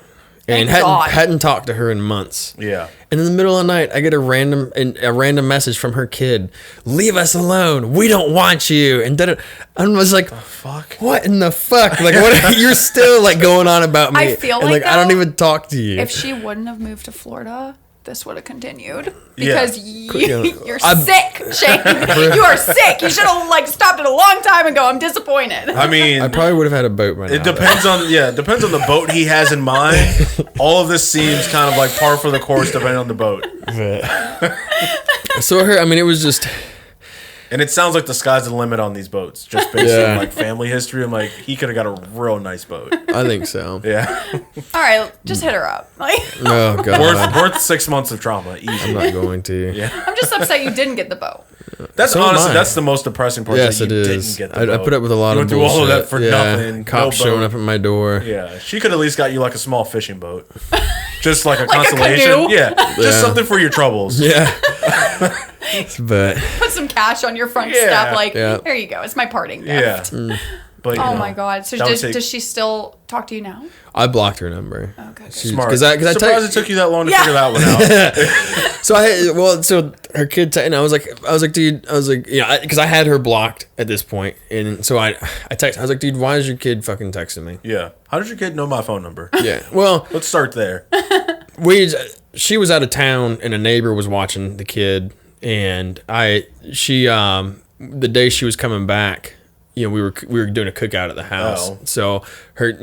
And hadn't talked to her in months. Yeah. And in the middle of the night, I get a random message from her kid. Leave us alone. We don't want you. And then I was like, fuck? What in the fuck? Like, what? You're still like going on about me. I feel and, like I don't even talk to you. If she wouldn't have moved to Florida, this would have continued because you're sick, Shane. You are sick. You should have like stopped it a long time ago. I'm disappointed. I mean, I probably would have had a boat by now. It depends on the boat he has in mind. All of this seems kind of like par for the course, depending on the boat. So it was just. And it sounds like the sky's the limit on these boats, just based on like family history. I'm like, he could have got a real nice boat. I think so. Yeah. All right, just hit her up. Like, oh god, worth 6 months of trauma. Easy. I'm not going to. Yeah. I'm just upset you didn't get the boat. That's honestly that's the most depressing part. Yes, that you it is. Didn't get the boat. I put up with a lot of bullshit. bullshit. All of that for nothing. Cops showing up at my door. Yeah, she could at least got you like a small fishing boat, just like a Like a consolation. canoe? Just something for your troubles. Yeah. But Put some cash on your front step. Like, there you go. It's my parting gift. Yeah. But, oh my god. So does she still talk to you now? I blocked her number. Okay. Smart. Because I surprised it took you that long to figure that one out. So her kid, and I was like, dude, because I had her blocked at this point, and so I texted. I was like, dude, why is your kid fucking texting me? Yeah. How did your kid know my phone number? Yeah. Well, let's start there. She was out of town, and a neighbor was watching the kid, and the day she was coming back, we were doing a cookout at the house. Oh. So her,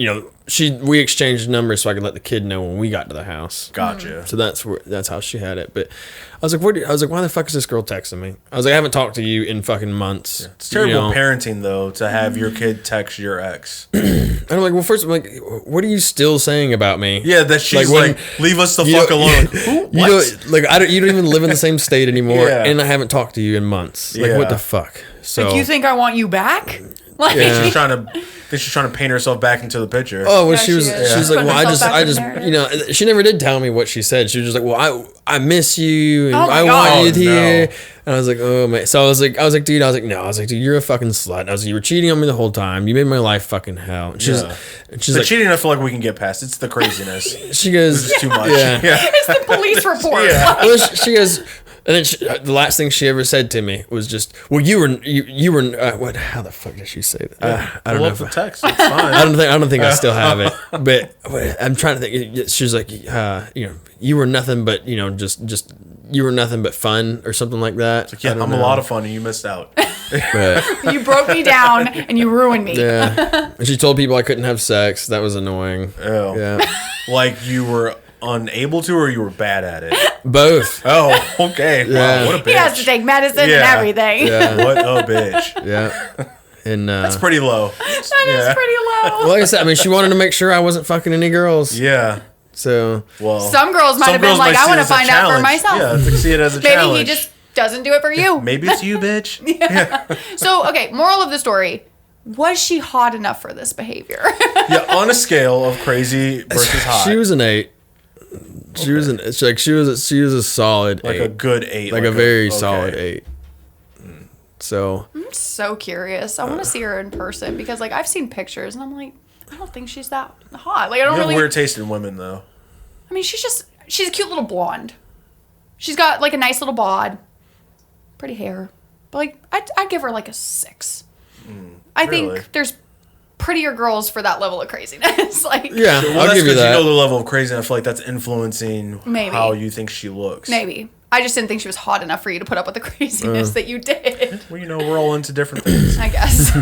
we exchanged numbers so I could let the kid know when we got to the house. Gotcha. So that's how she had it. But I was like, why the fuck is this girl texting me? I was like, I haven't talked to you in fucking months. Yeah. It's terrible parenting though to have your kid text your ex. And I'm like, well, first I'm like, what are you still saying about me? Yeah, that she's like leave us the fuck alone. You don't even live in the same state anymore, and I haven't talked to you in months. Like, what the fuck? So like, you think I want you back? Like, she's trying to paint herself back into the picture. Oh, well, she was like, well, I just, she never did tell me what she said. She was just like, well, I miss you, and I want you here. No. And I was like, oh man. So I was like, dude, dude, you're a fucking slut. I was like, you were cheating on me the whole time. You made my life fucking hell. And she's like, cheating, I feel like we can get past. It's the craziness. She goes, this is too much. Yeah. It's the police report. Well, she goes. And then the last thing she ever said to me was just, well, you were what? How the fuck did she say that? I don't know. The text. It's fine. I don't think I still have it. But I'm trying to think. She was like, you were nothing but just you were nothing but fun or something like that. Like, I'm a lot of fun and you missed out. You broke me down and you ruined me. Yeah. And she told people I couldn't have sex. That was annoying. Oh. Yeah. Like you were unable to, or you were bad at it? Both. Oh, okay. Yeah. Wow, what a bitch. He has to take medicine and everything. Yeah. What a bitch. Yeah. And that's pretty low. That is pretty low. Well, like I said, she wanted to make sure I wasn't fucking any girls. Yeah. So, well, some girls might have been like, I want to find out for myself. Yeah, to see it as a challenge. Maybe he just doesn't do it for you. Maybe it's you, bitch. Yeah. So, okay, moral of the story. Was she hot enough for this behavior? Yeah, on a scale of crazy versus hot. She was an 8. She was a solid 8. Like a good 8. Like a very solid 8. So I'm so curious. I want to see her in person because I've seen pictures and I'm like, I don't think she's that hot. Like I don't you have really weird taste in women though. I mean, she's a cute little blonde. She's got a nice little bod, pretty hair. But I'd give her a 6. I think there's prettier girls for that level of craziness. Yeah, I'll give you that. You know the level of craziness. I feel like that's influencing how you think she looks. Maybe. I just didn't think she was hot enough for you to put up with the craziness that you did. Well, we're all into different things. I guess.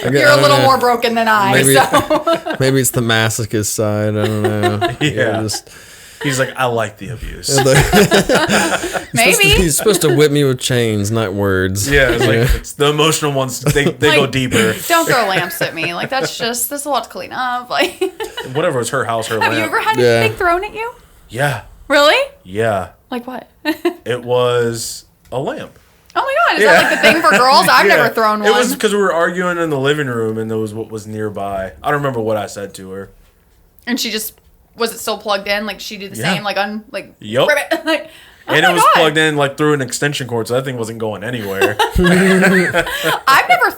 You're a little more broken than I, so. Maybe it's the masochist side. I don't know. Yeah. He's like, I like the abuse. Maybe. He's supposed to whip me with chains, not words. Yeah, it's the emotional ones. They go deeper. Don't throw lamps at me. That's a lot to clean up. Whatever, it's her house, her lamp. Have you ever had anything thrown at you? Yeah. Really? Yeah. Like what? It was a lamp. Oh my god, is that the thing for girls? I've never thrown one. It was because we were arguing in the living room and there was what was nearby. I don't remember what I said to her. And she just... Was it still plugged in? She'd do the same, Yep. And it was plugged in through an extension cord, so that thing wasn't going anywhere. I've never.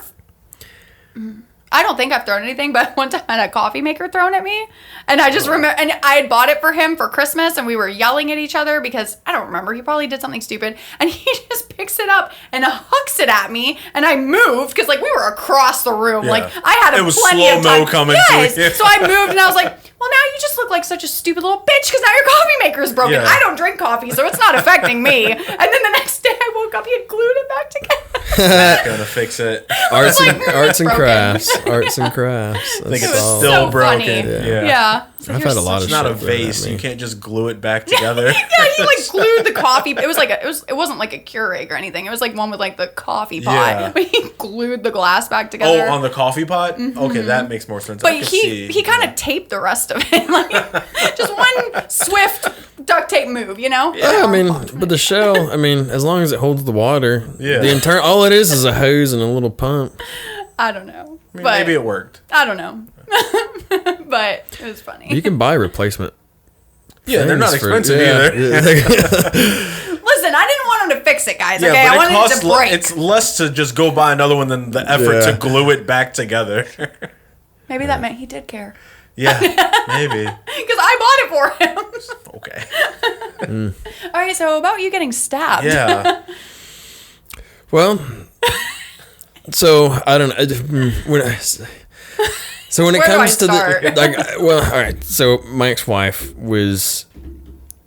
I don't think I've thrown anything, but one time I had a coffee maker thrown at me. And I just remember, and I had bought it for him for Christmas, and we were yelling at each other because, I don't remember, he probably did something stupid. And he just picks it up and hucks it at me, and I moved, because, like, we were across the room. Like, I had plenty of time. Coming yes! to you. So I moved, and I was like, well, now you just look like such a stupid little bitch, because now your coffee maker is broken. Yeah. I don't drink coffee, so it's not affecting me. And then the next day I woke up, he had glued it back together. Gonna fix it. Arts and broken. crafts. Arts and crafts. I think That's it's all. still so broken. funny. Yeah. So I've had a lot of It's not a shit thrown at vase. me. You can't just glue it back together. Yeah, he like glued the coffee. It was like it wasn't like a Keurig or anything. It was like one with like the coffee pot. Yeah. But he glued the glass back together. Oh, on the coffee pot? Okay, that makes more sense. But he kind of taped the rest of it. Like just one swift duct tape move, you know? Yeah, I mean, but the shell, I mean, as long as it holds the water, the all it is a hose and a little pump. I don't know. I mean, But maybe it worked. I don't know. But it was funny. You can buy replacement. Yeah, they're not things expensive either. Listen, I didn't want him to fix it, guys. Okay, I wanted it to break. It's less to just go buy another one than the effort to glue it back together. Maybe that meant he did care. Yeah, maybe. Because I bought it for him. Okay. All right, so about you getting stabbed. Yeah. Well, so I don't know. So when it Where do comes I to start? all right. So my ex-wife was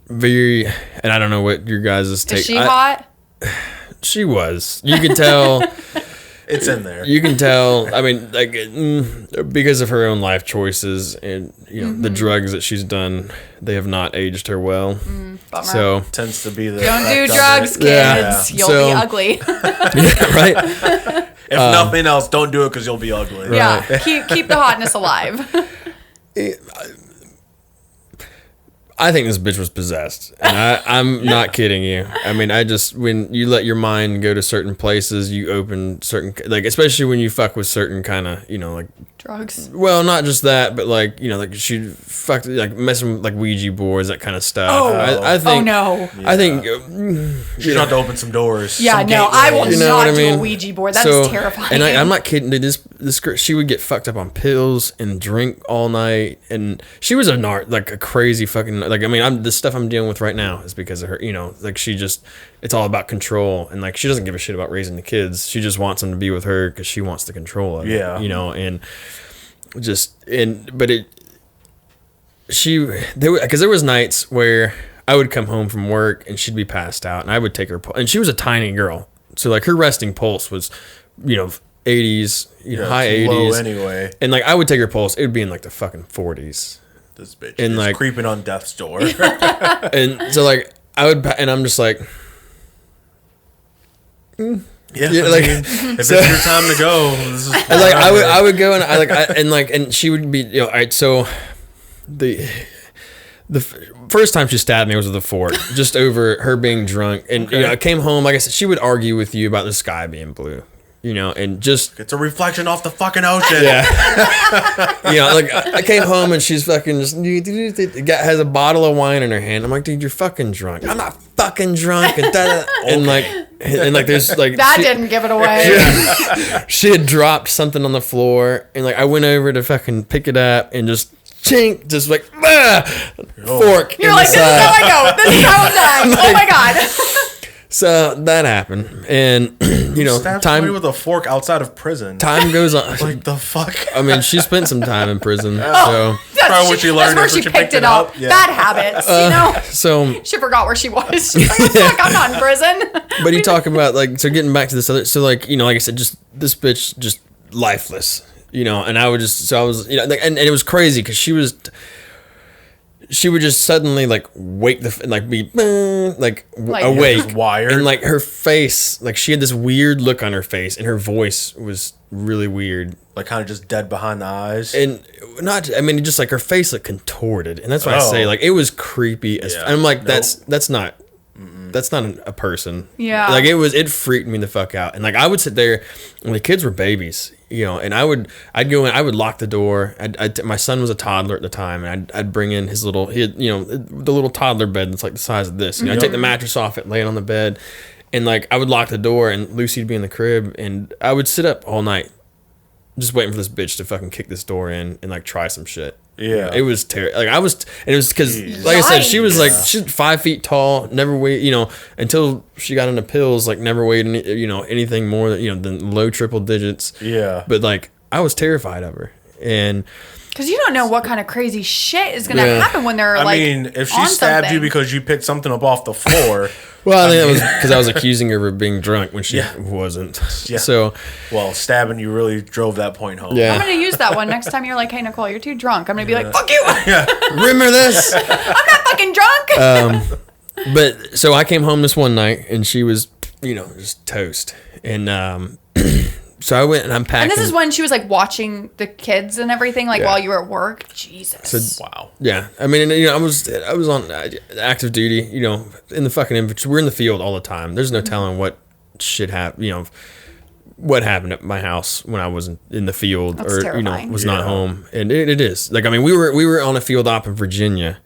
very, and I don't know what your guys' take. Is she hot? She was. You could tell. It's in there. You can tell. I mean, like because of her own life choices and the drugs that she's done, they have not aged her well. Bummer. So Tends to be the Don't do effect of drugs, it. kids. Yeah. You'll So- be ugly. yeah, right. If nothing else, don't do it because you'll be ugly. Yeah, keep the hotness alive. I think this bitch was possessed, and I'm not kidding you. I mean, when you let your mind go to certain places, you open certain, like, especially when you fuck with certain kind of, like, Drugs. well, not just that, but like, like she fucked, like messing with like Ouija boards, that kind of stuff. Oh. I think. Oh no. I think. She's going to open some doors. Yeah, some no, I will gateways. You know not what I do a mean? Ouija board. That is terrifying. And I'm not kidding. Dude, this girl, she would get fucked up on pills and drink all night, and she was like a crazy fucking, like, I mean, the stuff I'm dealing with right now is because of her. Like she just, it's all about control, and like she doesn't give a shit about raising the kids. She just wants them to be with her because she wants the control of it. Yeah. And because there was nights where I would come home from work and she'd be passed out, and I would take her, and she was a tiny girl, so like her resting pulse was 80s, high it's low 80s anyway. and like I would take her pulse, it would be in like the fucking 40s, This bitch And, is like- creeping on death's door. and so like and I'm just like, Yeah, Yeah, I like- mean, if it's your time to go, this is and like I would go and she would be, all right, so the first time she stabbed me was with a fork, just over her being drunk, and I came home, like I said, she would argue with you about the sky being blue, and just it's a reflection off the fucking ocean. like I came home and she's fucking just has a bottle of wine in her hand. I'm like, dude, you're fucking drunk. I'm not fucking drunk, and and like there's like that didn't give it away. she had dropped something on the floor, and like I went over to fucking pick it up and just chink, just like fork. You're in like, the this is side. how I go. This is how I'm dying. Oh my god. So that happened, and Stab somebody time with a fork outside of prison. time goes on. Like the fuck. I mean, she spent some time in prison, so Probably what she learned That's where is she when picked it up. Yeah. Bad habits, so. She forgot where she was. She's like, fuck, I'm not in prison. But you talk about like, so getting back to this other, so like, like I said, just this bitch just lifeless, and I would just, so I was, and it was crazy because she would just suddenly like wake like be like awake, just wired. and like her face, like she had this weird look on her face, and her voice was really weird, Like kind of just dead behind the eyes. and just like her face looked contorted, and that's why I say like it was creepy as. Yeah. I'm like, Nope. that's not. That's not a person. Yeah. Like it freaked me the fuck out. And like I would sit there when the kids were babies, and I'd go in, I would lock the door. My son was a toddler at the time, and I'd bring in his little, the little toddler bed that's like the size of this. I'd take the mattress off it, lay it on the bed, and like I would lock the door, and Lucy'd be in the crib, and I would sit up all night just waiting for this bitch to fucking kick this door in and like try some shit. Yeah. It was terrible. Like I was, and it was because, like I said, she was like, she's 5 feet tall, never weighed, until she got into pills, like never weighed any, anything more than, than low triple digits. Yeah. But like, I was terrified of her. And because you don't know what kind of crazy shit is going to happen when they're I mean, if she stabbed you because you picked something up off the floor. Well, I think it was because I was accusing her of being drunk when she wasn't. Yeah. So, well, stabbing you really drove that point home. Yeah. I'm going to use that one next time you're like, hey, Nicole, you're too drunk. I'm going to be like, fuck you. Yeah. Remember this? I'm not fucking drunk. But so I came home this one night and she was, just toast. And so I went and unpacked. And this is when she was like watching the kids and everything, like while you were at work. Jesus. Wow. Yeah. I mean, I was on active duty, in the fucking infantry. We're in the field all the time. There's no telling what shit happened, what happened at my house when I was in the field. That's or, terrifying. was not home. And it is. Like, I mean, we were on a field op in Virginia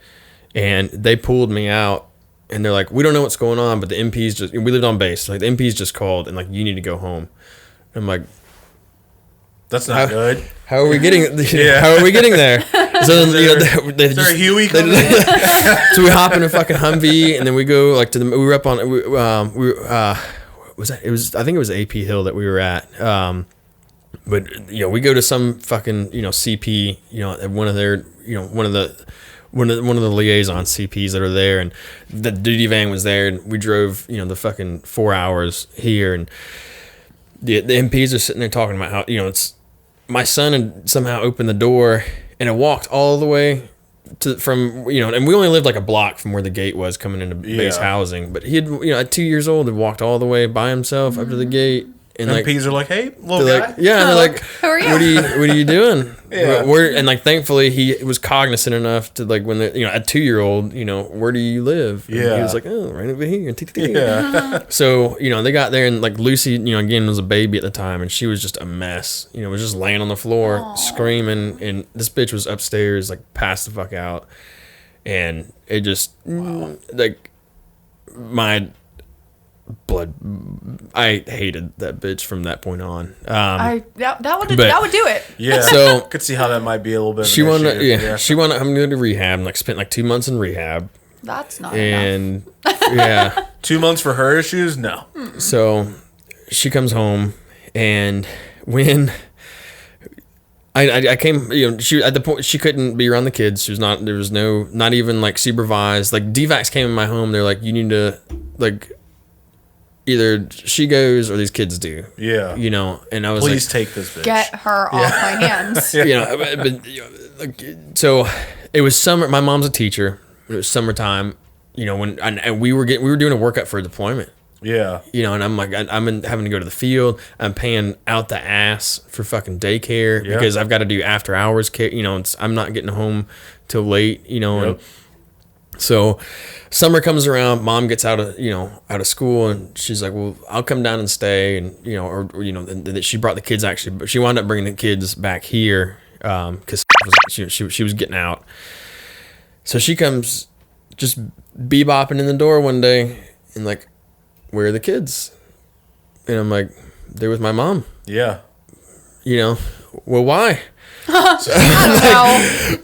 and they pulled me out and they're like, we don't know what's going on, but the MPs we lived on base. Like, the MPs just called and like, you need to go home. I'm like, that's not good. How are we getting? How are we getting there? So then, is there a Huey coming? So we hop in a fucking Humvee and then we go like to the. We were up on. Was that? It was. I think it was AP Hill that we were at. But we go to some fucking CP. At one of their. One of the liaison CPs that are there, and the duty van was there, and we drove the fucking 4 hours here and. The MPs are sitting there talking about how it's my son had somehow opened the door and it walked all the way from and we only lived like a block from where the gate was coming into base housing, but he had at 2 years old had walked all the way by himself up to the gate. And MPs are like, hey, little guy. Like, they're like, who are you? What are you doing? Yeah. And like, thankfully, he was cognizant enough to like when a 2-year-old, where do you live? And yeah. he was like, oh, right over here. Yeah. So they got there and like Lucy, again was a baby at the time and she was just a mess. Was just laying on the floor screaming, and this bitch was upstairs like passed the fuck out, and it just like my. Blood, I hated that bitch from that point on. That would do it. Yeah, so I could see how that might be a little bit. She wanted, she wanted. I'm going to rehab. And like spent like 2 months in rehab. That's not and enough. 2 months for her issues. No. So she comes home, and when I came, she at the point she couldn't be around the kids. She was not. There was not even like supervised. Like DVACs came in my home. They're like, you need to like. Either she goes or these kids do. Yeah. And I was please like, take this bitch. Get her off my hands. So it was summer. My mom's a teacher. It was summertime, when and we were doing a workup for a deployment. Yeah. And I'm like, I'm having to go to the field. I'm paying out the ass for fucking daycare because I've got to do after hours care. I'm not getting home till late, and so summer comes around, mom gets out of school, and she's like, well, I'll come down and stay. And, and she brought the kids actually, but she wound up bringing the kids back here. Cause she was getting out. So she comes just bebopping in the door one day and like, where are the kids? And I'm like, they're with my mom. Yeah. Well, why? So,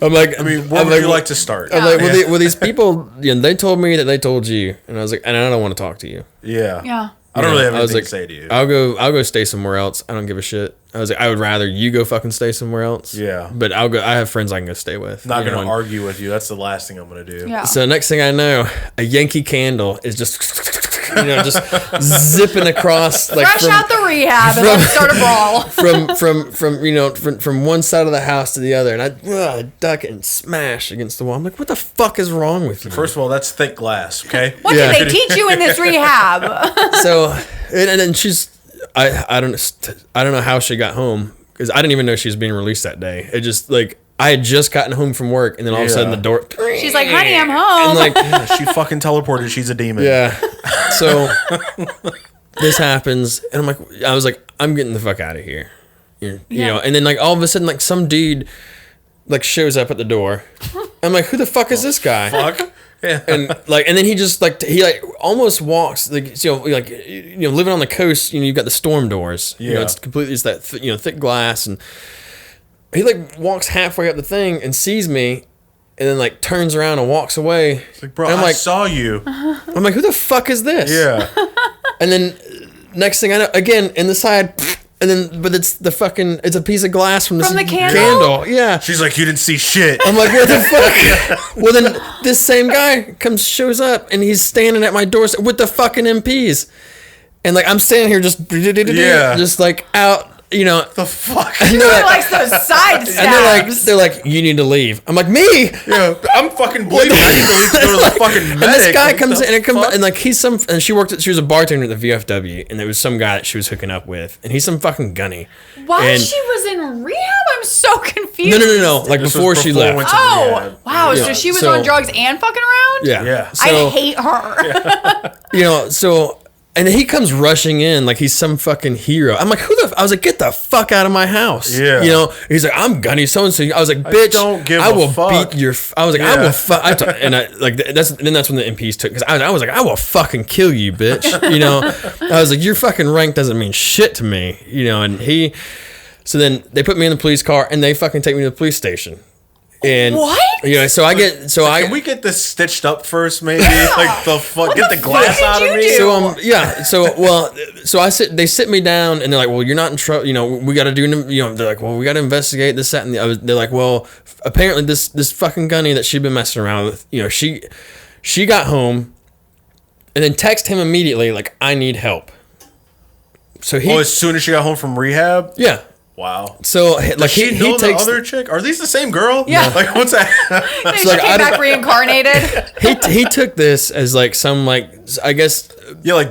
I'm like, I mean, where would you like to start? I'm like, well, these people, they told me that they told you, and I was like, and I don't want to talk to you. Yeah. Yeah. I don't really have anything to say to you. I'll go stay somewhere else. I don't give a shit. I was like, I would rather you go fucking stay somewhere else. Yeah. But I'll go. I have friends I can go stay with. Not gonna argue with you. That's the last thing I'm gonna do. Yeah. So next thing I know, a Yankee Candle is just just zipping across like fresh out the rehab and let's start a brawl. from one side of the house to the other, and I duck and smash against the wall. I'm like, what the fuck is wrong with you? First of all, that's thick glass. Okay. What did they teach you in this rehab? So and then she's I don't know how she got home because I didn't even know she was being released that day. It just like I had just gotten home from work, and then all of a sudden the door. She's like, "Honey, I'm home." And like she fucking teleported. She's a demon. Yeah. So this happens, and I was like, I'm getting the fuck out of here. You know, and then like all of a sudden, like some dude like shows up at the door. I'm like, who the fuck is this guy? Fuck. And and then he just almost walks living on the coast. You've got the storm doors. Yeah. It's completely just that thick glass, and he walks halfway up the thing and sees me, and then turns around and walks away. It's like, bro, I saw you. I'm like, who the fuck is this? Yeah. And then next thing I know, again in the side. And then, but it's it's a piece of glass from the candle? Yeah. She's like, you didn't see shit. I'm like, what the fuck? Well, then this same guy shows up, and he's standing at my doorstep with the fucking MPs. And I'm standing here just out, The fuck? And likes those side stabs. And they're like, you need to leave. I'm like, me? Yeah, I'm fucking bleeding. I need to go to the fucking medic. And this guy comes in and she was a bartender at the VFW, and there was some guy that she was hooking up with, and he's some fucking gunny. While she was in rehab? I'm so confused. No. Before she left. Oh, wow. So she was on drugs and fucking around? Yeah. I hate her. And he comes rushing in like he's some fucking hero. I'm like, I was like, get the fuck out of my house. Yeah. He's like, I'm gunny so and so. I was like, bitch, I will beat your. I was like, I will fuck. And that's when the MPs took, because I was like, I will fucking kill you, bitch. I was like, your fucking rank doesn't mean shit to me. And he. So then they put me in the police car and they fucking take me to the police station. And what? Can we get this stitched up first, maybe? The fuck, get the glass out of me. They sit me down and they're like, well, you're not in trouble. We got to do. They're like, well, we got to investigate this, that, and they're like, well, apparently this fucking gunny that she'd been messing around with, she got home, and then text him immediately like, I need help. So as soon as she got home from rehab. Yeah. Wow. So Does she know the other chick? Are these the same girl? Yeah. What's that? She came back reincarnated. He took this as some I guess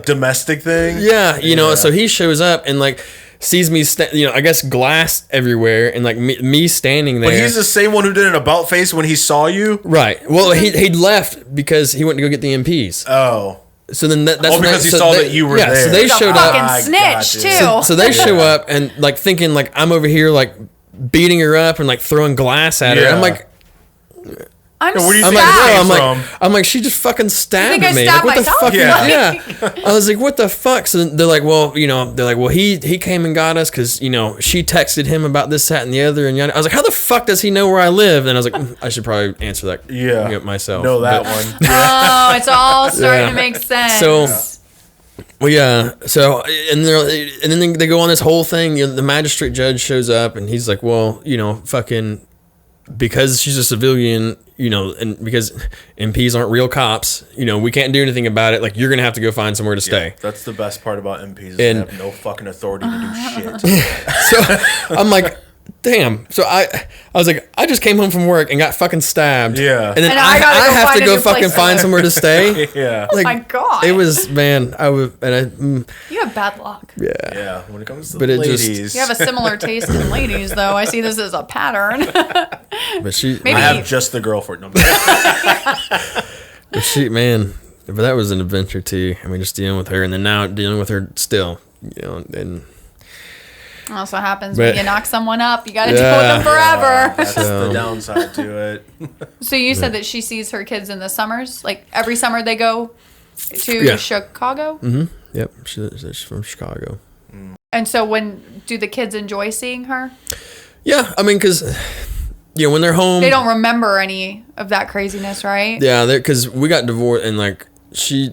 domestic thing. Yeah, so he shows up and sees me I guess glass everywhere and me standing there. But he's the same one who did an about face when he saw you? Right. Well, he'd left because he went to go get the MPs. Oh. So then that's because he saw that you were there. So they showed up. Fucking snitch too. So they show up and thinking I'm over here beating her up and throwing glass at her. Yeah. I'm like, where do you think I'm like, she just fucking stabbed me. Stabbed what myself? the fuck? Yeah. I was like, what the fuck? So they're like, well, he came and got us because she texted him about this, that, and the other, and yada. I was like, how the fuck does he know where I live? And I was like, I should probably answer that. Myself. Know that one. Oh, it's all starting to make sense. So. Well, yeah. So, and then they go on this whole thing. The magistrate judge shows up, and he's like, well, fucking. Because she's a civilian, and because MPs aren't real cops, we can't do anything about it. You're going to have to go find somewhere to stay. Yeah, that's the best part about MPs is they have no fucking authority to do shit. So I'm like, damn. So I was like, I just came home from work and got fucking stabbed. Yeah. And then I have to go fucking find somewhere to stay. Yeah. Oh my God. It was, man, you have bad luck. Yeah. Yeah. When it comes to ladies. You have a similar taste in ladies, though. I see this as a pattern. But Maybe I have just the girl for it. No, but that was an adventure too. I mean, just dealing with her, and then now dealing with her still, and that's what happens when you knock someone up. You got to deal with them forever. That's the downside to it. So you said that she sees her kids in the summers, every summer they go to Chicago. Mm-hmm. Yep, she's from Chicago. And so do the kids enjoy seeing her? Yeah, I mean, because when they're home, they don't remember any of that craziness, right? Yeah, because we got divorced, and she,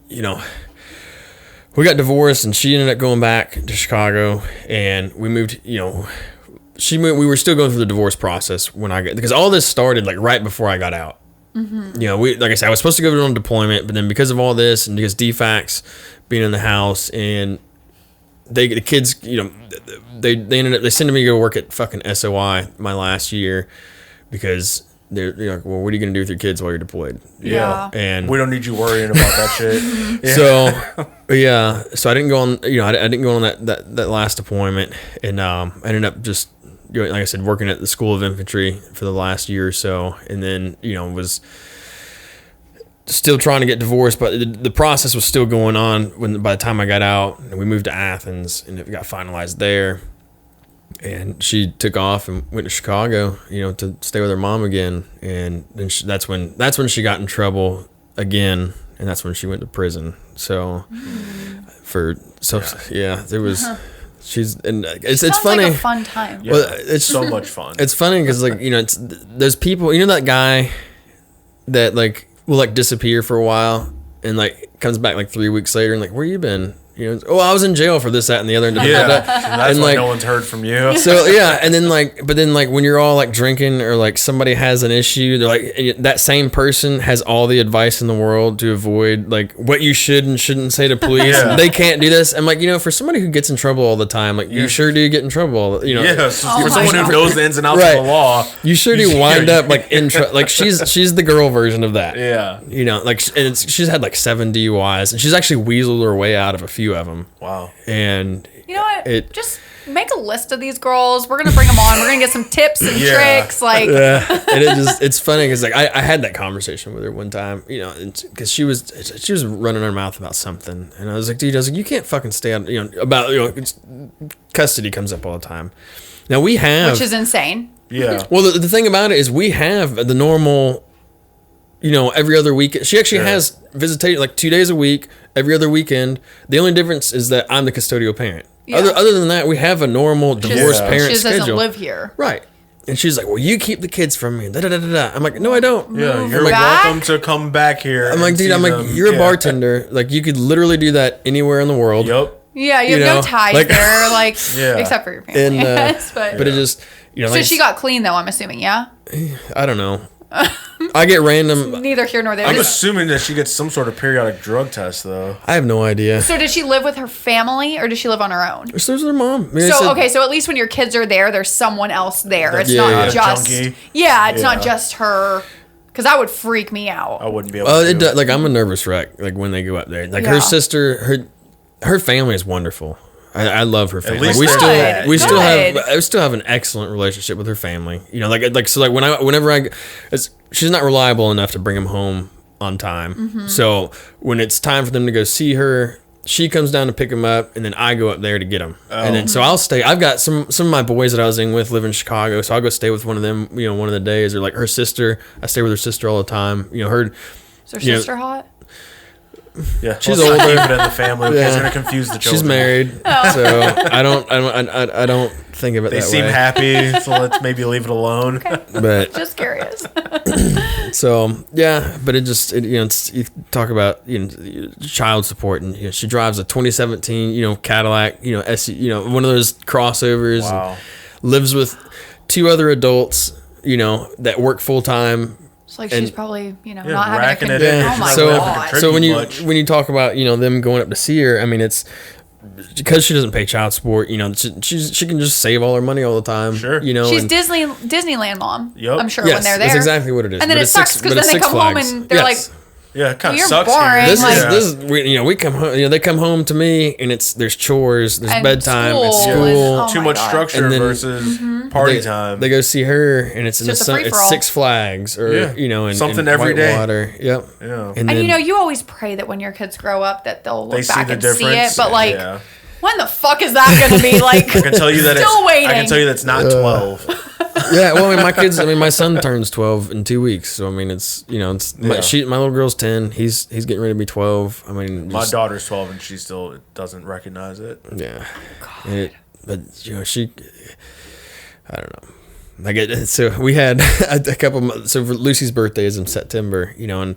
we got divorced, and she ended up going back to Chicago, and we moved. She moved. We were still going through the divorce process because all this started right before I got out. Mm-hmm. We like I said, I was supposed to go on deployment, but then because of all this and because DFACS being in the house and the kids, they ended up sending me to go work at fucking SOI my last year because they're like, well, what are you gonna do with your kids while you're deployed? Yeah. And we don't need you worrying about that shit. Yeah. So I didn't go on. I didn't go on that last deployment, and I ended up just like I said, working at the School of Infantry for the last year or so, and then was still trying to get divorced, but the process was still going on by the time I got out, and we moved to Athens, and it got finalized there. And she took off and went to Chicago, to stay with her mom again. And then that's when she got in trouble again, and that's when she went to prison. So there was. She's and it's funny. Like a fun time. Yeah, well, it's so much fun. It's funny because it's there's people, that guy that will disappear for a while and comes back 3 weeks later and where you been? I was in jail for this, that, and the other. And that's why no one's heard from you. So yeah, and then but then when you're all drinking or somebody has an issue, they're that same person has all the advice in the world to avoid what you should and shouldn't say to police. Yeah. They can't do this. I'm for somebody who gets in trouble all the time, you sure do get in trouble. Yes, for someone who knows the ins and outs right. of the law, you sure do wind up in trouble. She's the girl version of that. Yeah, and she's had 7 DUIs, and she's actually weaseled her way out of a few of them. Wow. And you know what? Just make a list of these girls. We're gonna bring them on. We're gonna get some tips and tricks. Yeah. And it's funny because I had that conversation with her one time, because she was running her mouth about something, and I was like, dude, you can't fucking stay out, about custody comes up all the time. Now we have, which is insane. Yeah. Well, the thing about it is we have the normal. Every other week. She actually has visitation 2 days a week, every other weekend. The only difference is that I'm the custodial parent. Yeah. Other than that, we have a normal divorced parent she schedule. She doesn't live here. Right. And she's like, well, you keep the kids from me. Da, da, da, da, da. I'm like, no, I don't. Yeah, you're welcome to come back here. I'm like, dude, you're a bartender. You could literally do that anywhere in the world. Yep. Yeah, you have no ties there, except for your family. But it just, So she got clean, though, I'm assuming, yeah? I don't know. I get random. Neither here nor there. I'm assuming that she gets some sort of periodic drug test, though. I have no idea. So does she live with her family, or does she live on her own? She lives with her mom. So at least when your kids are there, there's someone else there. It's not just junkie. It's not just her. Because that would freak me out. I wouldn't be able to. Do it. I'm a nervous wreck. When they go up there, her sister, her family is wonderful. I love her family. We still have an excellent relationship with her family. She's not reliable enough to bring them home on time. Mm-hmm. So when it's time for them to go see her, she comes down to pick them up, and then I go up there to get them. Oh. And then so I'll stay. I've got some of my boys that I was in with live in Chicago, so I'll go stay with one of them. One of the days, or her sister. I stay with her sister all the time. Is her sister hot? Yeah, she's older. Keep it in the family. It's gonna confuse the children. She's married, so I don't think of it. They that seem way. happy, so let's maybe leave it alone. Okay. But just curious. So yeah, but it's you talk about child support, and she drives a 2017 Cadillac one of those crossovers. Wow. And lives with 2 other adults that work full time. It's she's probably not having a Oh my God. So when you talk about them going up to see her, I mean it's because she doesn't pay child support. She can just save all her money all the time. Sure. She's Disneyland mom. Yep. I'm sure when they're there. That's exactly what it is. And then it sucks because then they come home and they're like. Yeah, it kind of you're sucks. Boring. This is we come home. They come home to me, and there's chores, there's bedtime, it's school. Too much structure versus party time. They go see her, and it's just it's Six Flags or and something every day. Water. Yep. Yeah. And you always pray that when your kids grow up that they'll look back and see it, but when the fuck is that going to be? I can tell you that still waiting. I can tell you that's not 12. Yeah, well, my son turns 12 in 2 weeks, so it's my little girl's 10. He's getting ready to be 12. My daughter's 12 and she still doesn't recognize it. Yeah, but she, I don't know. So we had a couple. So for Lucy's birthday is in September, and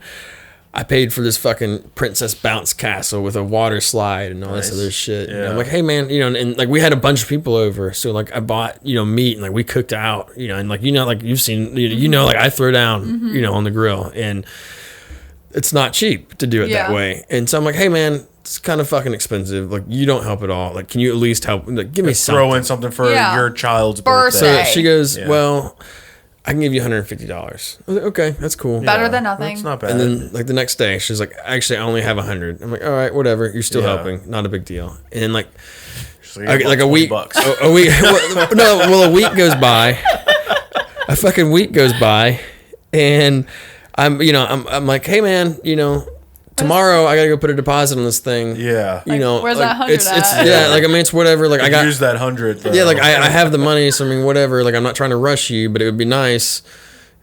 I paid for this fucking Princess Bounce Castle with a water slide and all this other shit. Yeah. I'm like, hey man, and we had a bunch of people over, so I bought meat and we cooked out, and you've seen I throw down on the grill, and it's not cheap to do it that way. And so I'm like, hey man, it's kind of fucking expensive. You don't help at all. Can you at least help? Give me something. Throw in something for your child's birthday. So she goes, well, I can give you $150. I was like, okay, that's cool. Better than nothing. That's not bad. And then the next day, she's like, actually, I only have 100. I'm like, all right, whatever. You're still helping. Not a big deal. And then a week, a week, a week goes by. A fucking week goes by, and I'm like, hey man, tomorrow I gotta go put a deposit on this thing. Yeah. You know, where's like, that 100 it's at? yeah, like I mean, it's whatever. Like I got use that 100. Though. Yeah, like I have the money, so I mean, whatever. Like I'm not trying to rush you, but it would be nice,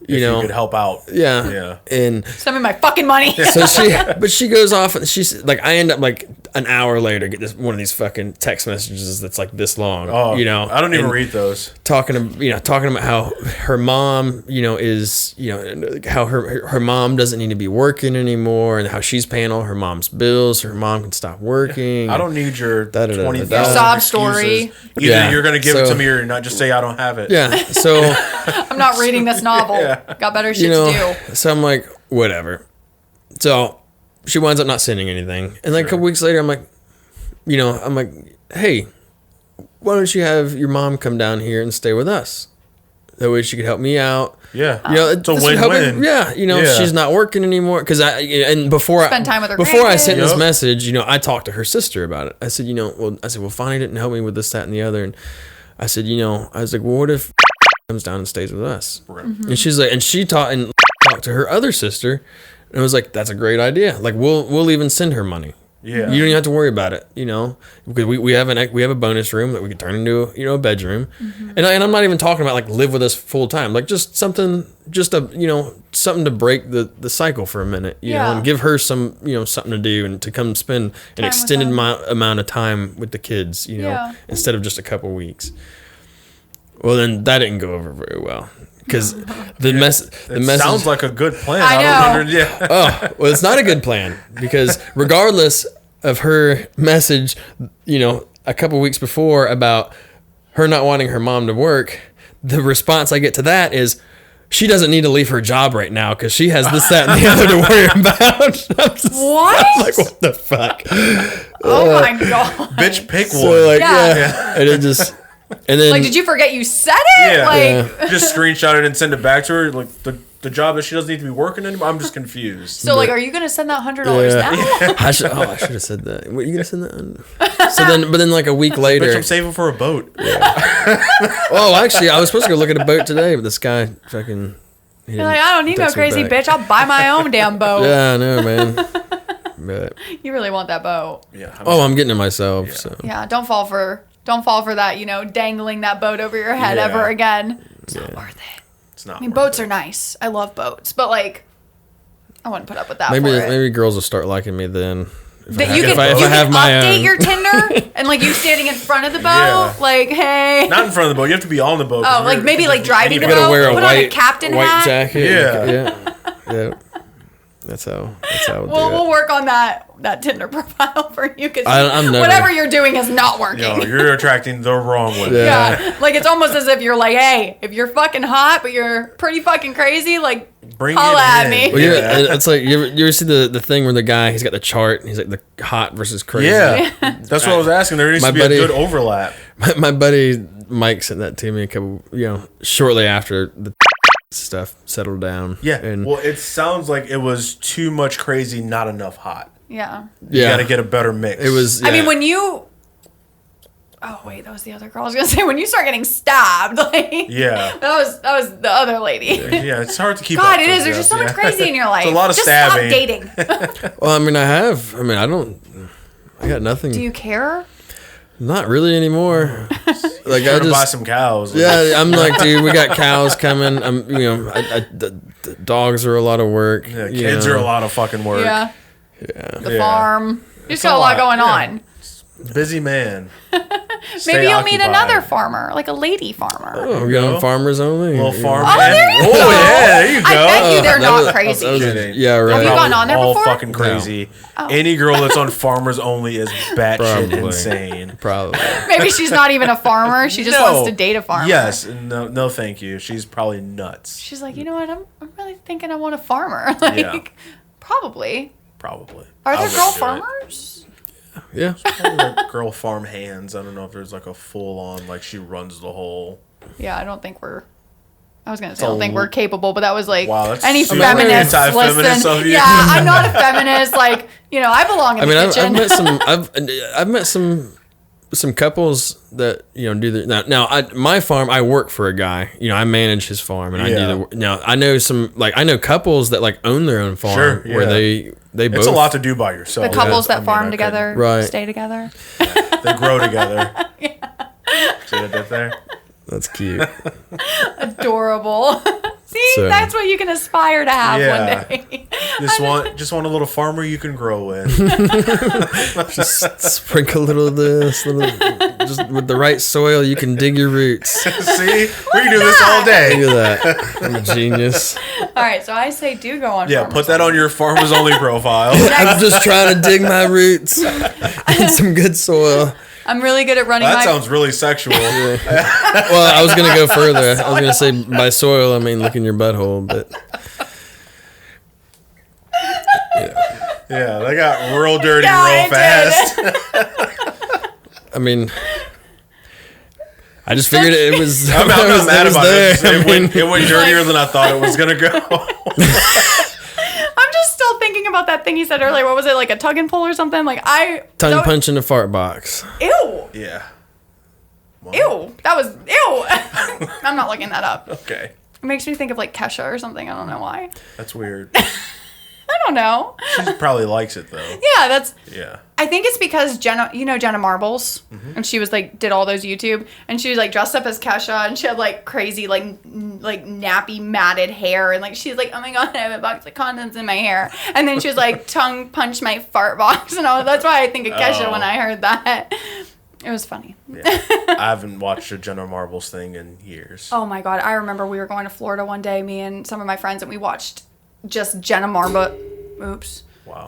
you know, you could help out. Yeah, yeah. And send me my fucking money. so she goes off, and she's like, I end up like an hour later get this one of these fucking text messages that's like this long. Oh, you know, I don't even read those. Talking about how her mom, you know, is, you know, how her mom doesn't need to be working anymore, and how she's paying all her mom's bills, so her mom can stop working. I don't need your 20,000 sob story. Either you're gonna give it to me or not. Just say I don't have it. Yeah. So I'm not reading this novel. Got better shit to do. So I'm like, whatever. So she winds up not sending anything, and like a couple weeks later, I'm like, hey, why don't you have your mom come down here and stay with us? That way she could help me out. Yeah, you know, it's a win-win. Yeah, you know, she's not working anymore because before spend time with her before I sent grandkids. this message, you know, I talked to her sister about it. I said, well, Fonny didn't help me with this, that, and the other, and I said, I was like, well, what if comes down and stays with us? Right. Mm-hmm. And she's like, and she talked to her other sister, and I was like, that's a great idea. Like we'll even send her money. Yeah, you don't even have to worry about it, you know, because we have a bonus room that we can turn into a bedroom, and I'm not even talking about like live with us full time, like just something to break the cycle for a minute, you know, and give her some something to do and to come spend an extended amount of time with the kids, you know, instead of just a couple weeks. Well, then that didn't go over very well. Because the message sounds like a good plan. I know. Oh, well, it's not a good plan because regardless of her message, you know, a couple weeks before about her not wanting her mom to work, the response I get to that is she doesn't need to leave her job right now because she has this, that, and the other to worry about. What? I'm like, what the fuck? Oh my god! Bitch, pick one. So like, yeah, and it just. And then, like, did you forget you said it? Yeah. Just screenshot it and send it back to her. Like the job that she doesn't need to be working anymore. I'm just confused. So like, are you gonna send that $100 now? I should have said that. What, you gonna send that? But then like a week later, Bitch, I'm saving for a boat. Yeah. Oh, actually, I was supposed to go look at a boat today, but this guy fucking. You're like, I don't need no crazy bitch. I'll buy my own damn boat. Yeah, I know, man. But you really want that boat? Yeah. I'm getting it myself. Yeah. So yeah, don't fall for that. You know, dangling that boat over your head ever again. It's not worth it. It's not. I mean, boats are nice. I love boats, but like, I wouldn't put up with that. Maybe girls will start liking me then. If I have my update your Tinder and like you standing in front of the boat, like, hey. Not in front of the boat. You have to be on the boat. Oh, like maybe like driving the boat. Gotta wear a put on a captain white hat. jacket. Yeah. That's how We'll work on that Tinder profile for you because never, whatever you're doing is not working. Yo, you're attracting the wrong one. Yeah. Like it's almost as if you're like, hey, if you're fucking hot but you're pretty fucking crazy, like holla at me. Well, it's like you ever see the thing where the guy he's got the chart and he's like the hot versus crazy. Yeah, that's what I was asking. There needs to be a good overlap. My buddy Mike sent that to me shortly after the stuff settled down. Yeah. And well, it sounds like it was too much crazy, not enough hot. Yeah. You got to get a better mix. It was. Yeah. I mean, when you. Oh wait, that was the other girl. I was gonna say when you start getting stabbed, like. Yeah. That was the other lady. Yeah, it's hard to keep. God, up it is. with There's just so much crazy in your life. It's a lot of just stabbing. Stop dating. Well, I mean, I got nothing. Do you care? Not really anymore. Like I just buy some cows. Yeah, I'm like, dude, we got cows coming. The dogs are a lot of work. Yeah, kids are a lot of fucking work. Yeah. Yeah. The farm. You just got a lot going on. Busy man. Maybe you'll meet another farmer, like a lady farmer. Oh, we're going farmers only. Little farm. Oh, there you go. Yeah, there you go. I bet you they're not crazy. Yeah, right. Have you gone on there all before? Fucking crazy. No. Any girl that's on farmers only is batshit insane. Probably. Maybe she's not even a farmer. She just wants to date a farmer. Yes. No, thank you. She's probably nuts. She's like, you know what? I'm really thinking I want a farmer. Like, probably. Are there girl farmers? Yeah. Like girl farm hands. I don't know if there's like a full on like she runs the whole. Yeah, I don't think we're. I was gonna say I don't think we're capable, but that was like that's any feminist listen. Of you. Yeah, I'm not a feminist. Like I belong in the kitchen. I've met some some couples that do the my farm. I work for a guy. I manage his farm, and I do the. Now I know I know couples that like own their own farm where they both. It's a lot to do by yourself. The couples that farm together, stay together. They grow together. See what I did there? That's cute. Adorable. See, that's what you can aspire to have one day. Just want a little farmer you can grow with. Just sprinkle a little of this, just with the right soil, you can dig your roots. See, we can do this all day. Look at that. I'm a genius. All right, so I say do go on. Yeah, put that on your farmers only profile. I'm just trying to dig my roots in some good soil. I'm really good at running. That sounds really sexual. Yeah. Well, I was gonna go further. I was gonna say by soil, I mean look in your butthole, but yeah, they got real dirty real fast. I mean, I just figured it was. I'm not mad about it. It went dirtier than I thought it was gonna go. I'm just still thinking about that thing you said earlier. What was it, like a tug and pull or something? Tongue punch in a fart box. Ew. Yeah. What? Ew. That was ew. I'm not looking that up. Okay. It makes me think of like Kesha or something. I don't know why. That's weird. I don't know. She probably likes it though. Yeah, I think it's because Jenna, Jenna Marbles, and she was like did all those YouTube, and she was like dressed up as Kesha, and she had like crazy like nappy matted hair, and like she's like, oh my god, I have a box of condoms in my hair, and then she was like tongue punch my fart box, and that's why I think of Kesha when I heard that. It was funny. Yeah. I haven't watched a Jenna Marbles thing in years. Oh my god, I remember we were going to Florida one day, me and some of my friends, and we watched just Jenna Marbles. Oops. Wow.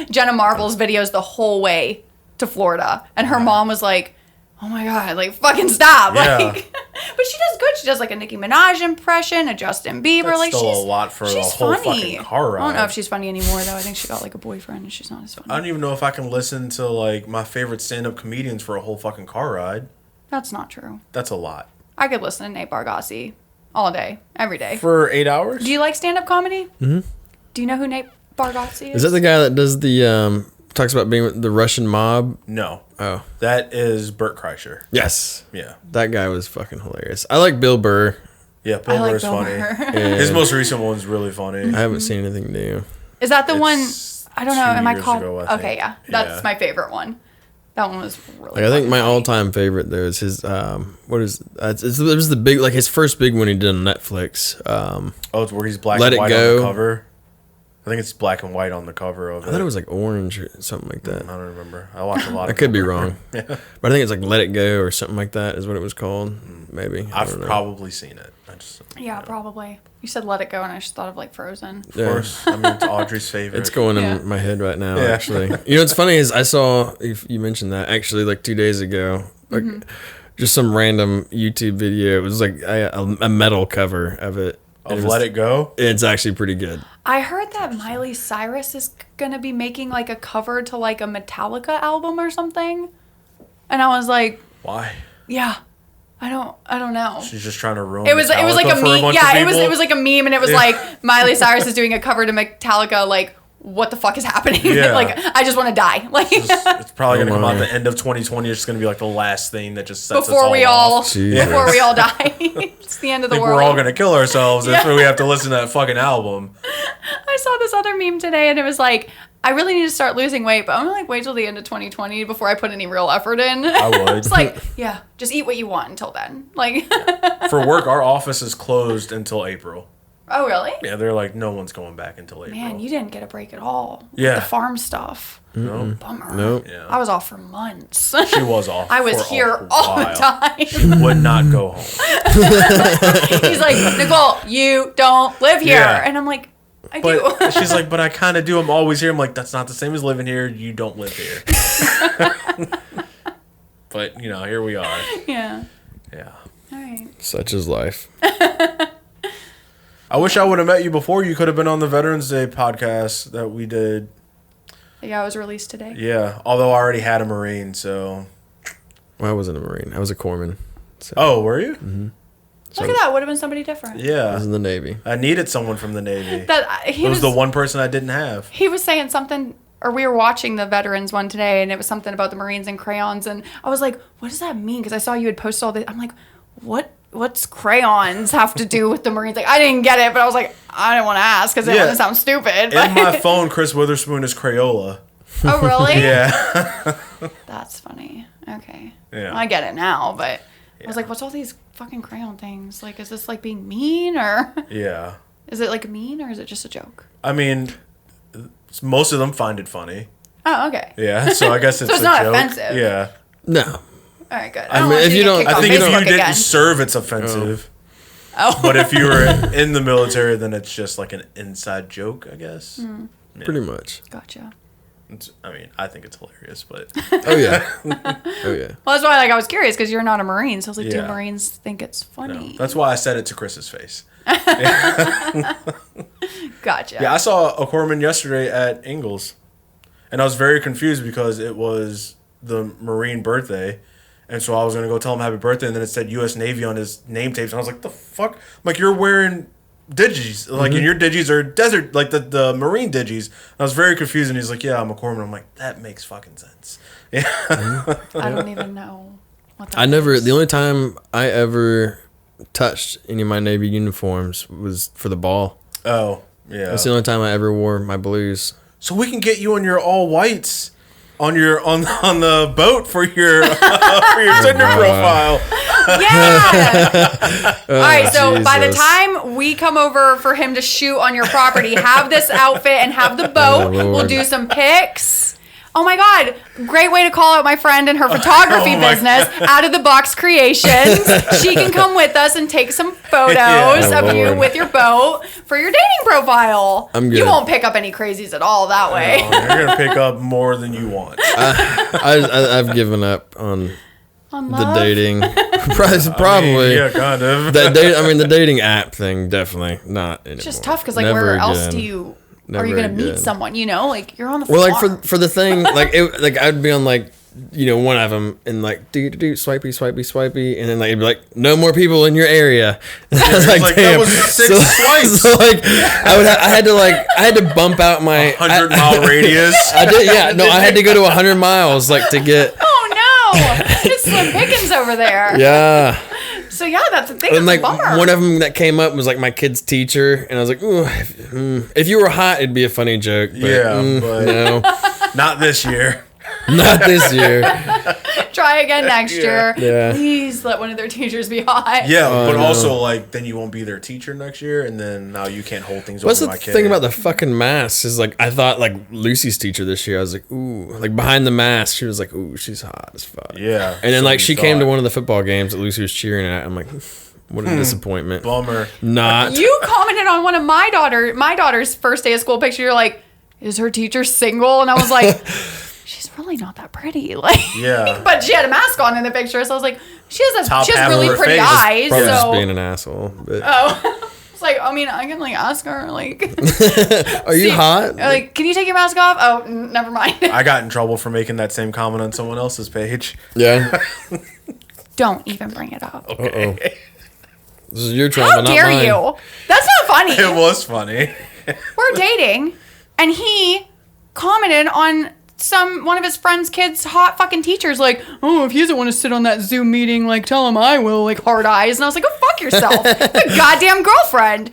Jenna Marbles videos the whole way to Florida, and her mom was like, "Oh my god, like fucking stop!" Yeah. Like, but she does good. She does like a Nicki Minaj impression, a Justin Bieber. That's like still she's a lot for a whole funny. fucking car ride. I don't know if she's funny anymore though. I think she got like a boyfriend, and she's not as funny. I don't even know if I can listen to like my favorite stand-up comedians for a whole fucking car ride. That's not true. That's a lot. I could listen to Nate Bargatze all day, every day. For 8 hours? Do you like stand-up comedy? Mm-hmm. Do you know who Nate Bargatze is? Is that the guy that does the talks about being with the Russian mob? No. Oh. That is Bert Kreischer. Yes. Yeah. That guy was fucking hilarious. I like Bill Burr. Yeah, Bill Burr's funny. His most recent one's really funny. I haven't seen anything new. Is that the one? I don't know. Am I caught? Okay, yeah. That's my favorite one. That one was really like, I think my all-time favorite there is his it was the big, like his first big one he did on Netflix. It's where he's black Let and white It Go. on the cover. I think it's black and white on the cover of it. I thought it was like orange or something like that. I don't remember. I watched a lot of I could be wrong. Yeah. But I think it's like Let It Go or something like that is what it was called. Maybe. I've probably seen it. Probably. You said Let It Go, and I just thought of like Frozen. Of course. I mean, it's Audrey's favorite. It's going in my head right now, actually. You know what's funny is I saw, if you mentioned that, actually like 2 days ago, like just some random YouTube video. It was like a metal cover of it. Of Let It Go? It's actually pretty good. I heard that Miley Cyrus is going to be making like a cover to like a Metallica album or something. And I was like, why? Yeah. I don't know. She's just trying to ruin it was like a meme. Yeah, it was like a meme, and it was Yeah. like Miley Cyrus is doing a cover to Metallica. Like, what the fuck is happening? Yeah. Like, I just want to die. Like, it's probably gonna come out the end of 2020. It's just gonna be like the last thing that just sets before us we all all off. before we all die. It's the end of the world. We're all gonna kill ourselves if we have to listen to that fucking album. I saw this other meme today, and it was like, I really need to start losing weight, but I'm gonna like wait till the end of 2020 before I put any real effort in. I would. It's like, yeah, just eat what you want until then. Like, for work, our office is closed until April. Oh, really? Yeah, they're like, no one's going back until April. Man, you didn't get a break at all. Yeah. The farm stuff. No. Bummer. Nope. Yeah. I was off for months. She was off. I was for here a all the while. time. She would not go home. He's like, Nicole, you don't live here. Yeah. And I'm like, I But do. she's like, but I kind of do. I'm always here. I'm like, that's not the same as living here. You don't live here. But, here we are. Yeah. Yeah. All right. Such is life. I wish I would have met you before. You could have been on the Veterans Day podcast that we did. Yeah, I was released today. Yeah. Although I already had a Marine, so. Well, I wasn't a Marine. I was a corpsman. So. Oh, were you? Mm-hmm. Look at that. Would have been somebody different. Yeah. I was in the Navy. I needed someone from the Navy. He was the one person I didn't have. He was saying something or we were watching the veterans one today, and it was something about the Marines and crayons, and I was like, what does that mean? Because I saw you had posted all this. I'm like, what's crayons have to do with the Marines? Like, I didn't get it, but I was like, I didn't want to ask because I didn't want to sound stupid. But. In my phone, Chris Witherspoon is Crayola. Oh, really? Yeah. That's funny. Okay. Yeah. Well, I get it now, but I was like, what's all these fucking crayon things? Like, is this like being mean or? Yeah. Is it like mean or is it just a joke? I mean, most of them find it funny. Oh, okay. Yeah, so I guess it's so it's a not joke. offensive. Yeah. All No. right, good. I mean, if you don't, I think if you didn't again. serve, it's offensive. Oh. But if you were in the military, then it's just like an inside joke, I guess. Yeah. Pretty much. Gotcha. I think it's hilarious, but Oh yeah. Oh yeah. Well, that's why I was curious because you're not a Marine, so I was like, do Yeah. Marines think it's funny? no. That's why I said it to Chris's face. Gotcha. Yeah, I saw a corpsman yesterday at Ingalls, and I was very confused because it was the Marine birthday, and so I was gonna go tell him happy birthday, and then it said U.S. Navy on his name tapes, and I was like, the fuck? I'm like, you're wearing digis, like, and your digis are desert, like the Marine digis. I was very confused, and he's like, yeah, I'm a corpsman. I'm like, that makes fucking sense. Yeah. I don't even know what that The only time I ever touched any of my Navy uniforms was for the ball. Oh, yeah. That's the only time I ever wore my blues. So we can get you on your all whites on the boat for your Tinder profile. Yeah. All right. So by the Jesus. time we come over for him to shoot on your property, have this outfit and have the boat. Lord. We'll do some pics. Oh my God. Great way to call out my friend and her photography business, Out of the Box Creations. She can come with us and take some photos Yeah. of you Lord. with your boat for your dating profile. I'm You good. won't pick up any crazies at all that way. Oh, you're gonna pick up more than you want. I've given up on On the love? dating. Probably. Yeah, kind of. The dating app thing, definitely not anymore. It's just tough because like Never where else again. do you Never are you gonna meet again. someone? You know, like you're on the Well, like farm. for the thing, like I'd be on like one of them and like swipey, and then like it'd be like no more people in your area. And I was It's like, like, damn. that was 6 swipes. So like I had to bump out my 100-mile radius. I did, yeah. No, I had to go to 100 miles like to get. Oh no! It's Slim Pickens over there. Yeah. So yeah, that's the thing. And It's like a bummer. one of them that came up was like my kid's teacher, and I was like, ooh, if you were hot, it'd be a funny joke. But, Yeah, but- no, Not this year. not this year. Try again next year. Yeah. Please let one of their teachers be hot. Yeah, but no. also like then you won't be their teacher next year, and then now you can't hold things What's over the my kid. thing about the fucking mask is like I thought like Lucy's teacher this year. I was like, ooh, like behind the mask, she was like, ooh, she's hot as fuck. Yeah, And then so like you she came to thought. one of the football games that Lucy was cheering at. I'm like, what a disappointment. Bummer. Not. You commented on one of my daughter's first day of school picture. You're like, is her teacher single? And I was like, she's really not that pretty. Like, Yeah. but she had a mask on in the picture, so I was like, she has Top she has half of really her pretty face is eyes. Probably just So being an asshole. But oh, it's like I mean I can like ask her like, are you hot? like can you take your mask off? Oh, never mind. I got in trouble for making that same comment on someone else's page. Yeah. Don't even bring it up. Uh-oh. This is your trauma, How not dare mine. you? That's not funny. It was funny. We're dating, and he commented on one of his friend's kids' hot fucking teachers, like, oh, if he doesn't want to sit on that Zoom meeting, like, tell him I will, like, hard eyes. And I was like, go fuck yourself. The goddamn girlfriend.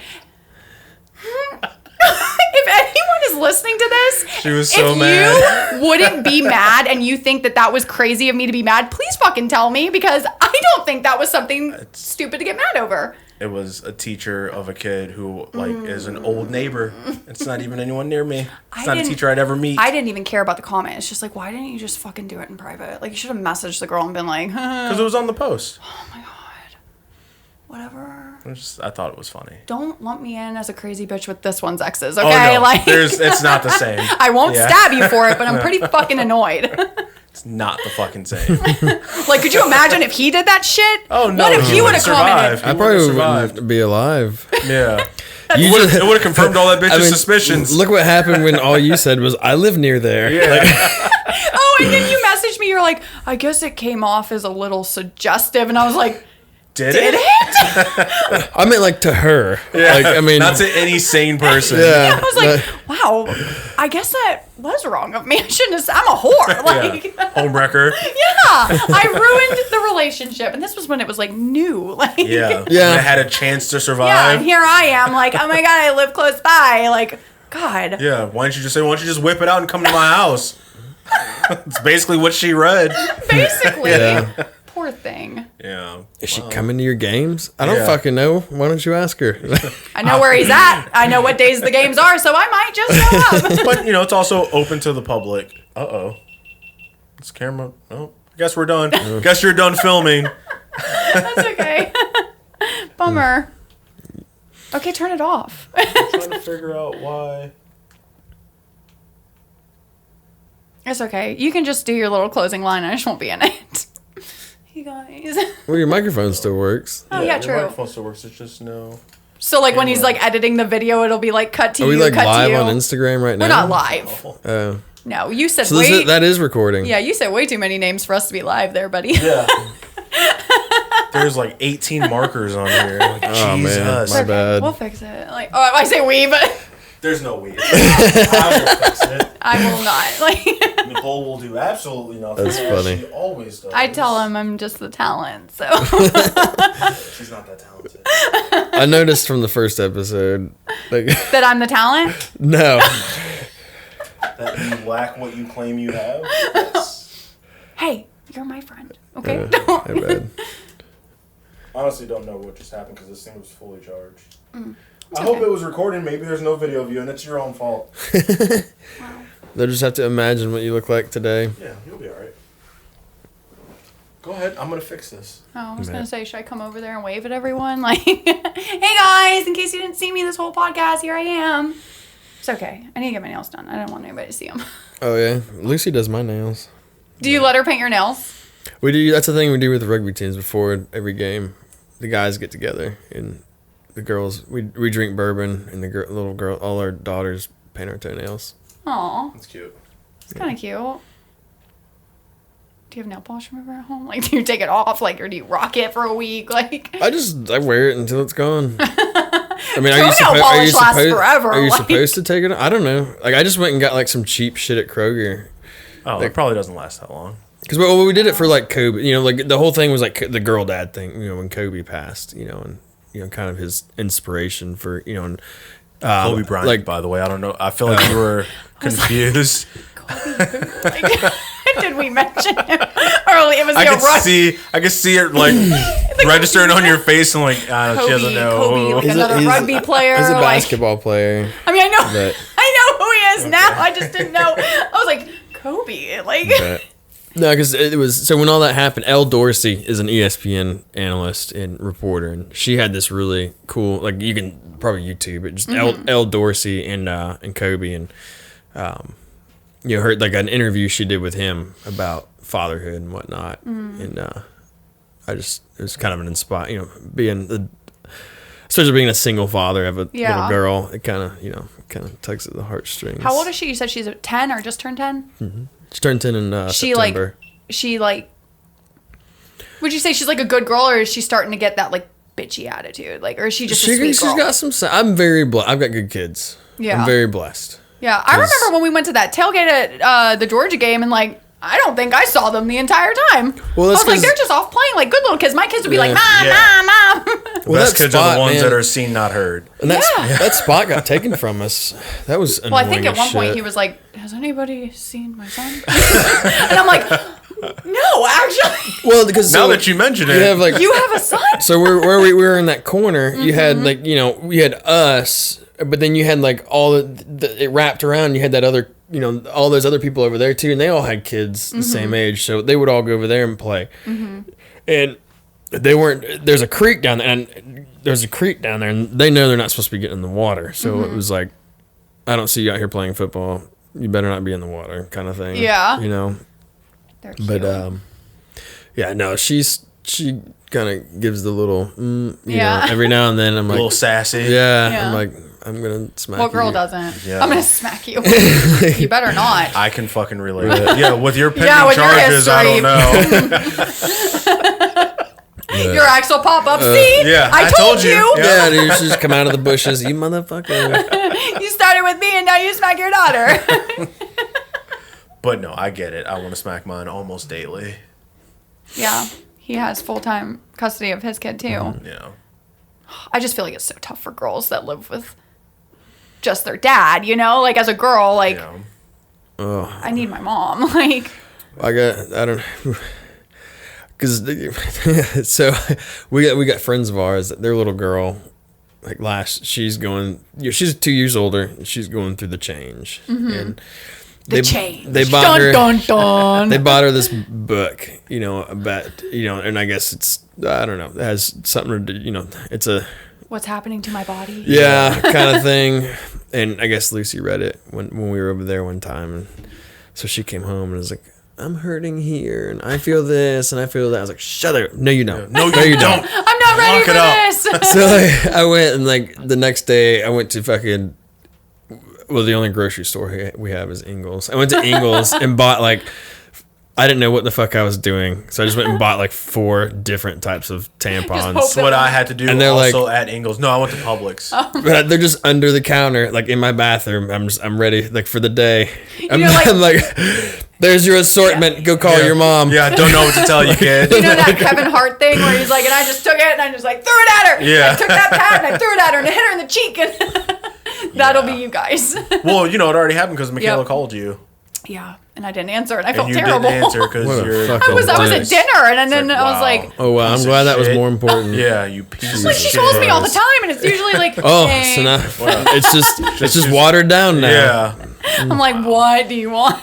If anyone is listening to this, She was so if mad. you wouldn't be mad and you think that was crazy of me to be mad, please fucking tell me, because I don't think that was something stupid to get mad over. It was a teacher of a kid who like is an old neighbor. It's not even anyone near me. It's not a teacher I'd ever meet. I didn't even care about the comment. It's just like, why didn't you just fucking do it in private? Like, you should have messaged the girl and been like, Because it was on the post. oh my god, whatever. I thought it was funny. Don't lump me in as a crazy bitch with this one's exes, okay? Oh no, Like, it's not the same. I won't Yeah. stab you for it, but I'm pretty fucking annoyed. It's not the fucking same. Like, could you imagine if he did that shit? Oh no, What if he would have commented? survived. I He probably wouldn't have survived. wouldn't be alive. Yeah, You it would have confirmed all that bitch's I mean, suspicions. Look what happened when all you said was, I live near there. Yeah. Like, Oh, and then you messaged me. You're like, I guess it came off as a little suggestive, and I was like, Did did it? it? I meant like to her. Yeah. Like, I mean, not to any sane person. Yeah. I was like, wow, I guess that was wrong of me. I shouldn't have. I'm a whore. Like, Yeah. Homewrecker. yeah, I ruined the relationship, and this was when it was like new. Like, Yeah. Yeah. I had a chance to survive. yeah, and here I am, like, oh my god, I live close by. Like, God. Yeah, why don't you just whip it out and come to my house? It's basically what she read. Basically. Yeah. Poor thing. Yeah. is she coming to your games? I don't Yeah. fucking know. Why don't you ask her? I know where he's at. I know what days the games are, so I might just show up. But, it's also open to the public. Uh-oh. This camera... Oh, I guess we're done. Guess you're done filming. That's okay. Bummer. Okay, turn it off. I'm trying to figure out why... It's okay. You can just do your little closing line. I just won't be in it. Hey, guys. Well, your microphone still works. Oh, yeah, your true. microphone still works. It's just no... So, like, when he's, like, editing the video, it'll be, like, cut to Are you, we like cut to live you. on Instagram right now? We're not live. Oh. No, you said So way... that is recording. Yeah, you said way too many names for us to be live there, buddy. Yeah. There's like 18 markers on here. Like, Oh, man. Jesus. My bad. We'll fix it. Like, oh, I say we, but There's no we. I will fix it. I will not. Like, Nicole will do absolutely nothing. That's as funny. She always does. I tell him I'm just the talent, so. She's not that talented. I noticed from the first episode. Like, That I'm the talent? no. That you lack what you claim you have. Yes. Hey, you're my friend, okay? My bad. Honestly, don't know what just happened because this thing was fully charged. I hope it was recording. Maybe there's no video of you, and it's your own fault. They'll just have to imagine what you look like today. Yeah, you'll be all right. Go ahead. I'm gonna fix this. Oh, I was going to say, should I come over there and wave at everyone? Like, hey guys, in case you didn't see me this whole podcast, here I am. It's okay. I need to get my nails done. I don't want anybody to see them. Oh yeah, Lucy does my nails. Do you let her paint your nails? We do. That's the thing we do with the rugby teams before every game. The guys get together and the girls. We drink bourbon and the little girl, all our daughters paint our toenails. Aw, That's cute. it's kind of cute. Do you have nail polish remover at home? Like, do you take it off? Like, or do you rock it for a week? Like, I wear it until it's gone. I mean, Toenail polish lasts forever, Are you like- supposed to take it? I don't know. Like, I just went and got like some cheap shit at Kroger. Oh, it probably doesn't last that long. Because we did it for like Kobe, like the whole thing was like the girl dad thing, when Kobe passed, and kind of his inspiration for, and Kobe Bryant, like, by the way. I don't know. I feel like you were confused. like, did we mention him early? It was I the could see it like registering on your face and like, I don't know, she doesn't know. Kobe, like another rugby player. He's a like, basketball player. I mean, I know, But- I know who he is now. I just didn't know. I was like, Kobe, like. But, no, because it was so when all that happened. Elle Dorsey is an ESPN analyst and reporter, and she had this really cool, like you can probably YouTube it, just Elle Dorsey and Kobe, and heard like an interview she did with him about fatherhood and whatnot, and it was kind of an inspire, especially being a single father of a little girl, it kind of tugs at the heartstrings. How old is she? You said she's 10 or just turned 10? She turned 10 in September. Would you say she's like a good girl, or is she starting to get that like bitchy attitude? Like, or is she just a sweet She's girl? got some. I'm very blessed. I've got good kids. Yeah. I'm very blessed. Yeah, I remember when we went to that tailgate at the Georgia game, and like, I don't think I saw them the entire time. Well, I that's was like, 'cause- they're just off playing like good little kids. My kids would be like, Mom, Yeah. Mom. The Well, best that kids are spot, the ones man. that are seen, not heard. And that spot got taken from us. That was annoying. Well, I think at as one point shit. he was like, "Has anybody seen my son?" And I'm like, "No, actually, Well, because Now that you mention it, you have like you have a son." so where we were in that corner, you had like we had us, but then you had like all it wrapped around. You had that other all those other people over there too, and they all had kids the same age, so they would all go over there and play. And they weren't. There's a creek down there, and they know they're not supposed to be getting in the water. So it was like, I don't see you out here playing football. You better not be in the water, kind of thing. Yeah. They're cute. But yeah, no, she kind of gives the little, every now and then. I'm a like, little sassy. yeah, I'm like, I'm gonna smack What girl you. doesn't? Yeah. I'm gonna smack you. You better not. I can fucking relate. Yeah, with your pending Yeah, with your charges, I don't history. know. Your ex will pop up. See? Yeah, I told you. Yeah, dude, she just come out of the bushes. You motherfucker. You started with me and now you smack your daughter. But no, I get it. I want to smack mine almost daily. Yeah. He has full-time custody of his kid, too. Yeah. I just feel like it's so tough for girls that live with just their dad, you know? Like, as a girl, like, I need my mom. Like, I don't because so we got friends of ours, their little girl, like she's 2 years older, she's going through the change. And change. They bought dun, her dun, dun. they bought her this book, about, and I guess it's, I don't know, it has something to do, it's a What's happening to my body? yeah kind of thing. And I guess Lucy read it when we were over there one time, and so she came home and was like, I'm hurting here, and I feel this, and I feel that. I was like, shut up. No, you don't. No, you don't. I'm not ready for this. So I went, and the next day I went to the only grocery store we have is Ingles. I went to Ingles and bought I didn't know what the fuck I was doing, so I just went and bought 4 different types of tampons. That's what I had to do. And they're also at Ingles. No, I went to Publix. But they're just under the counter, in my bathroom. I'm ready, for the day. I'm like, there's your assortment. Go call your mom. Yeah, I don't know what to tell you, kid. You know that Kevin Hart thing where he's like, and I just took it and I just threw it at her. Yeah. I took that pad and I threw it at her and it hit her in the cheek. And that'll be you guys. Well, it already happened because Michaela called you. Yeah, and I didn't answer, and I felt you terrible. didn't answer because I was at dinner, and then I was like, oh wow, I'm glad that was more important. Yeah, you piece of she shit. calls me all the time, and it's usually like, oh, hey. so now it's just watered down now. Yeah. I'm like, what do you want?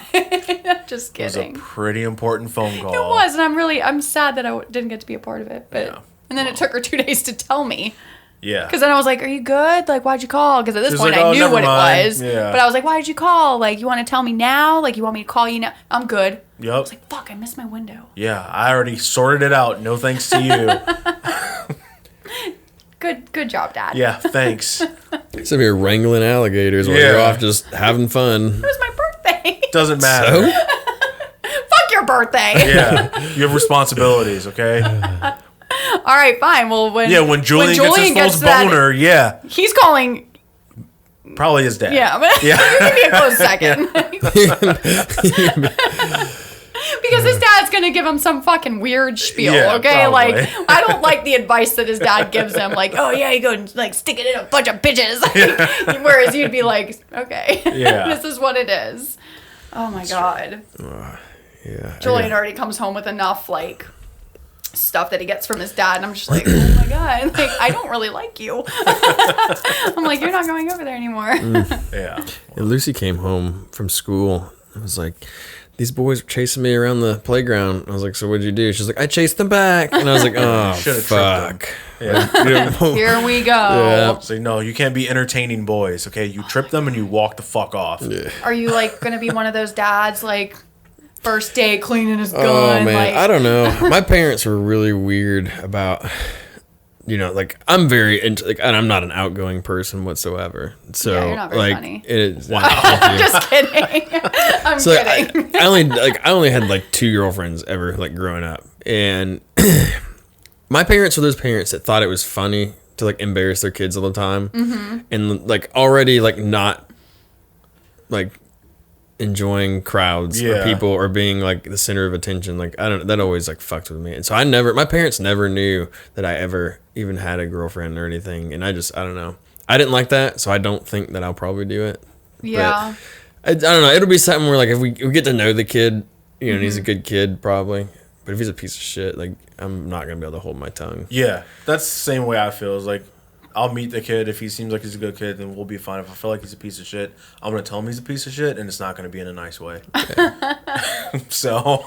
Just kidding. It was a pretty important phone call. It was, and I'm sad that I didn't get to be a part of it. But and then it took her 2 days to tell me. Yeah. Because then I was like, are you good? Like, why'd you call? Because at this point, like, I knew what mind. it was. Yeah. But I was like, why did you call? Like, you want to tell me now? Like, you want me to call you now? I'm good. Yep. I was like, fuck, I missed my window. Yeah, I already sorted it out. No thanks to you. Good job, Dad. Yeah, thanks. Except you're wrangling alligators while you're off just having fun. It was my birthday. Doesn't matter. So? Fuck your birthday. Yeah, you have responsibilities, okay? All right, fine. Well, when Julian gets his first boner, he's calling. Probably his dad. Yeah, but Yeah. give me a close second. Because his dad's gonna give him some fucking weird spiel, okay? Probably. Like, I don't like the advice that his dad gives him. Like, oh yeah, you go and stick it in a bunch of bitches. Whereas you'd be like, okay, this is what it is. Oh my god. Yeah. Julian already comes home with enough stuff that he gets from his dad, and I'm just like, oh my god, I don't really like you. I'm like, you're not going over there anymore. Yeah. And Lucy came home from school and was like, these boys were chasing me around the playground. I was like, so what'd you do? She's like, I chased them back. And I was like, oh, fuck. Yeah. Here we go. Yeah. So, no, you can't be entertaining boys, okay? You trip them and you walk the fuck off. Yeah. Are you going to be one of those dads, first day cleaning his gun? Oh, man. I don't know. My parents were really weird about, I'm very into, and I'm not an outgoing person whatsoever. So, yeah, you're not very funny. Wow. I'm just kidding. I'm kidding. I only had 2 girlfriends ever, growing up. And my parents were those parents that thought it was funny to embarrass their kids all the time. Mm-hmm. And already not enjoying crowds or people or being the center of attention. That always fucked with me. And so my parents never knew that I ever even had a girlfriend or anything. And I don't know. I didn't like that, so I don't think that I'll probably do it. Yeah. But I don't know. It'll be something where if we get to know the kid, and he's a good kid probably. But if he's a piece of shit, I'm not gonna be able to hold my tongue. Yeah, that's the same way I feel. Is I'll meet the kid. If he seems like he's a good kid, then we'll be fine. If I feel like he's a piece of shit, I'm going to tell him he's a piece of shit, and it's not going to be in a nice way. So,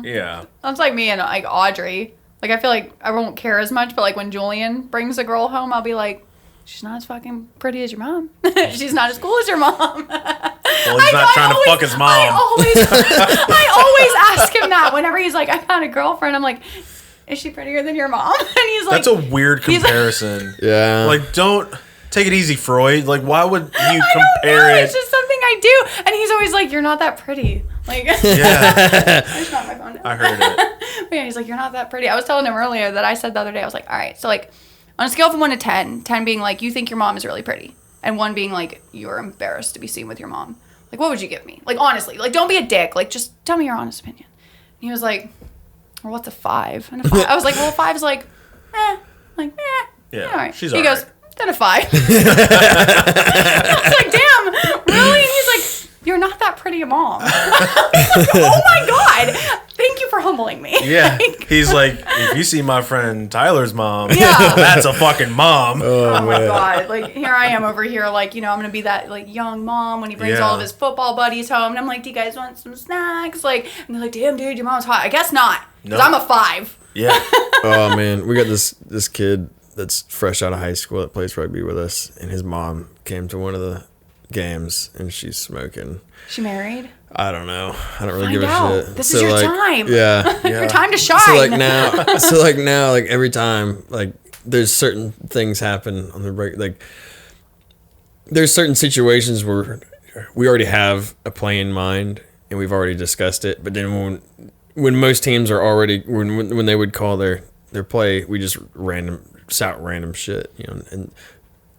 yeah. That's like me and Audrey. I feel like I won't care as much, but when Julian brings a girl home, I'll be like, she's not as fucking pretty as your mom. She's not as cool as your mom. Well, he's not trying to fuck his mom. I always ask him that whenever he's like, I found a girlfriend. I'm like, is she prettier than your mom? And he's like, that's a weird comparison. Yeah. Don't take it easy, Freud. Why would you compare it? It's just something I do. And he's always like, you're not that pretty. Yeah. I just knocked my phone down. I heard it. Yeah, he's like, you're not that pretty. I was telling him earlier that I said the other day, I was like, all right, so like on a scale from 1 to 10, 10 being like, you think your mom is really pretty, and 1 being like, you're embarrassed to be seen with your mom. Like, what would you give me? Like, honestly, like, don't be a dick. Like, just tell me your honest opinion. And he was like, well, what's a 5? And a 5, I was like, well, 5 is like, like, Yeah, all right. she's he all goes, right. then a 5. I was like, damn, really? And he's like, you're not that pretty a mom. Like, oh my God. Thank you for humbling me. Yeah. Like, He's like, if you see my friend Tyler's mom, Yeah. that's a fucking mom. oh my God. Like, here I am over here, like, you know, I'm going to be that, like, young mom when he brings all of his football buddies home. And I'm like, do you guys want some snacks? Like, and they're like, damn, dude, your mom's hot. I guess not. Because I'm a 5. Yeah. Oh man, we got this kid that's fresh out of high school that plays rugby with us, and his mom came to one of the games, and she's smoking. She married? I don't know. I don't really Find give a out. shit. This is your time. Yeah. Your time to shine. So like now, like every time, like there's certain things happen on the break. Like there's certain situations where we already have a play in mind and we've already discussed it. But then when most teams are already when they would call their play, we just shout random shit, you know. And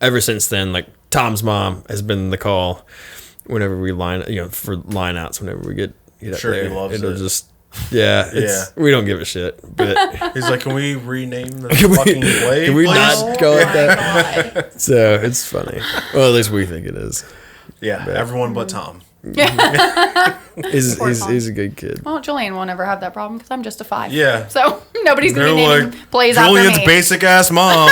ever since then, like Tom's mom has been the call whenever we line, you know, for line outs. Whenever we get up Sure, there, he loves it'll it. just we don't give a shit. But He's like, can we rename the fucking play? can we please? not go my like that? God. So it's funny. Well, at least we think it is. Yeah, everyone but Tom. He's a good kid. Well, Julian won't ever have that problem because I'm just a 5. Yeah. So nobody's going to be They're naming like, plays Julian's after me. basic ass mom.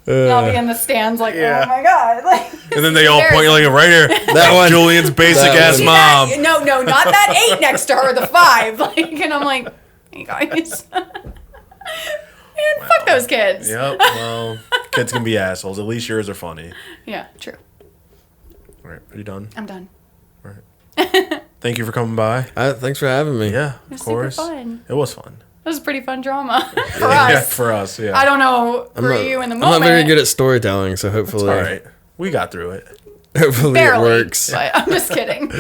And I'll be in the stands like, Yeah. oh my God. Like, And then they all point like right here. That one. Julian's basic That ass one. mom. No, not that 8 next to her, the 5. Like, and I'm like, hey guys. Man, fuck those kids. Yep. Well, kids can be assholes. At least yours are funny. Yeah, true. All right. Are you done? I'm done. All right. Thank you for coming by. Thanks for having me. Yeah, It was of course. super fun. It was fun. This is pretty fun drama for Yeah, us. for us. Yeah. I don't know for you in the I'm moment. not very good at storytelling, so It's hopefully, all right. We got through it. hopefully Barely, it works. but I'm just kidding.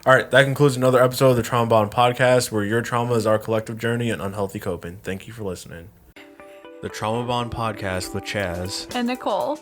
All right. That concludes another episode of the Trauma Bond Podcast, where your trauma is our collective journey in unhealthy coping. Thank you for listening. The Trauma Bond Podcast with Chaz. And Nicole.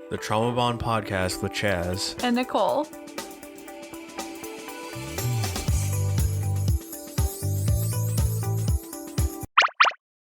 The Trauma Bond Podcast with Chaz. And Nicole.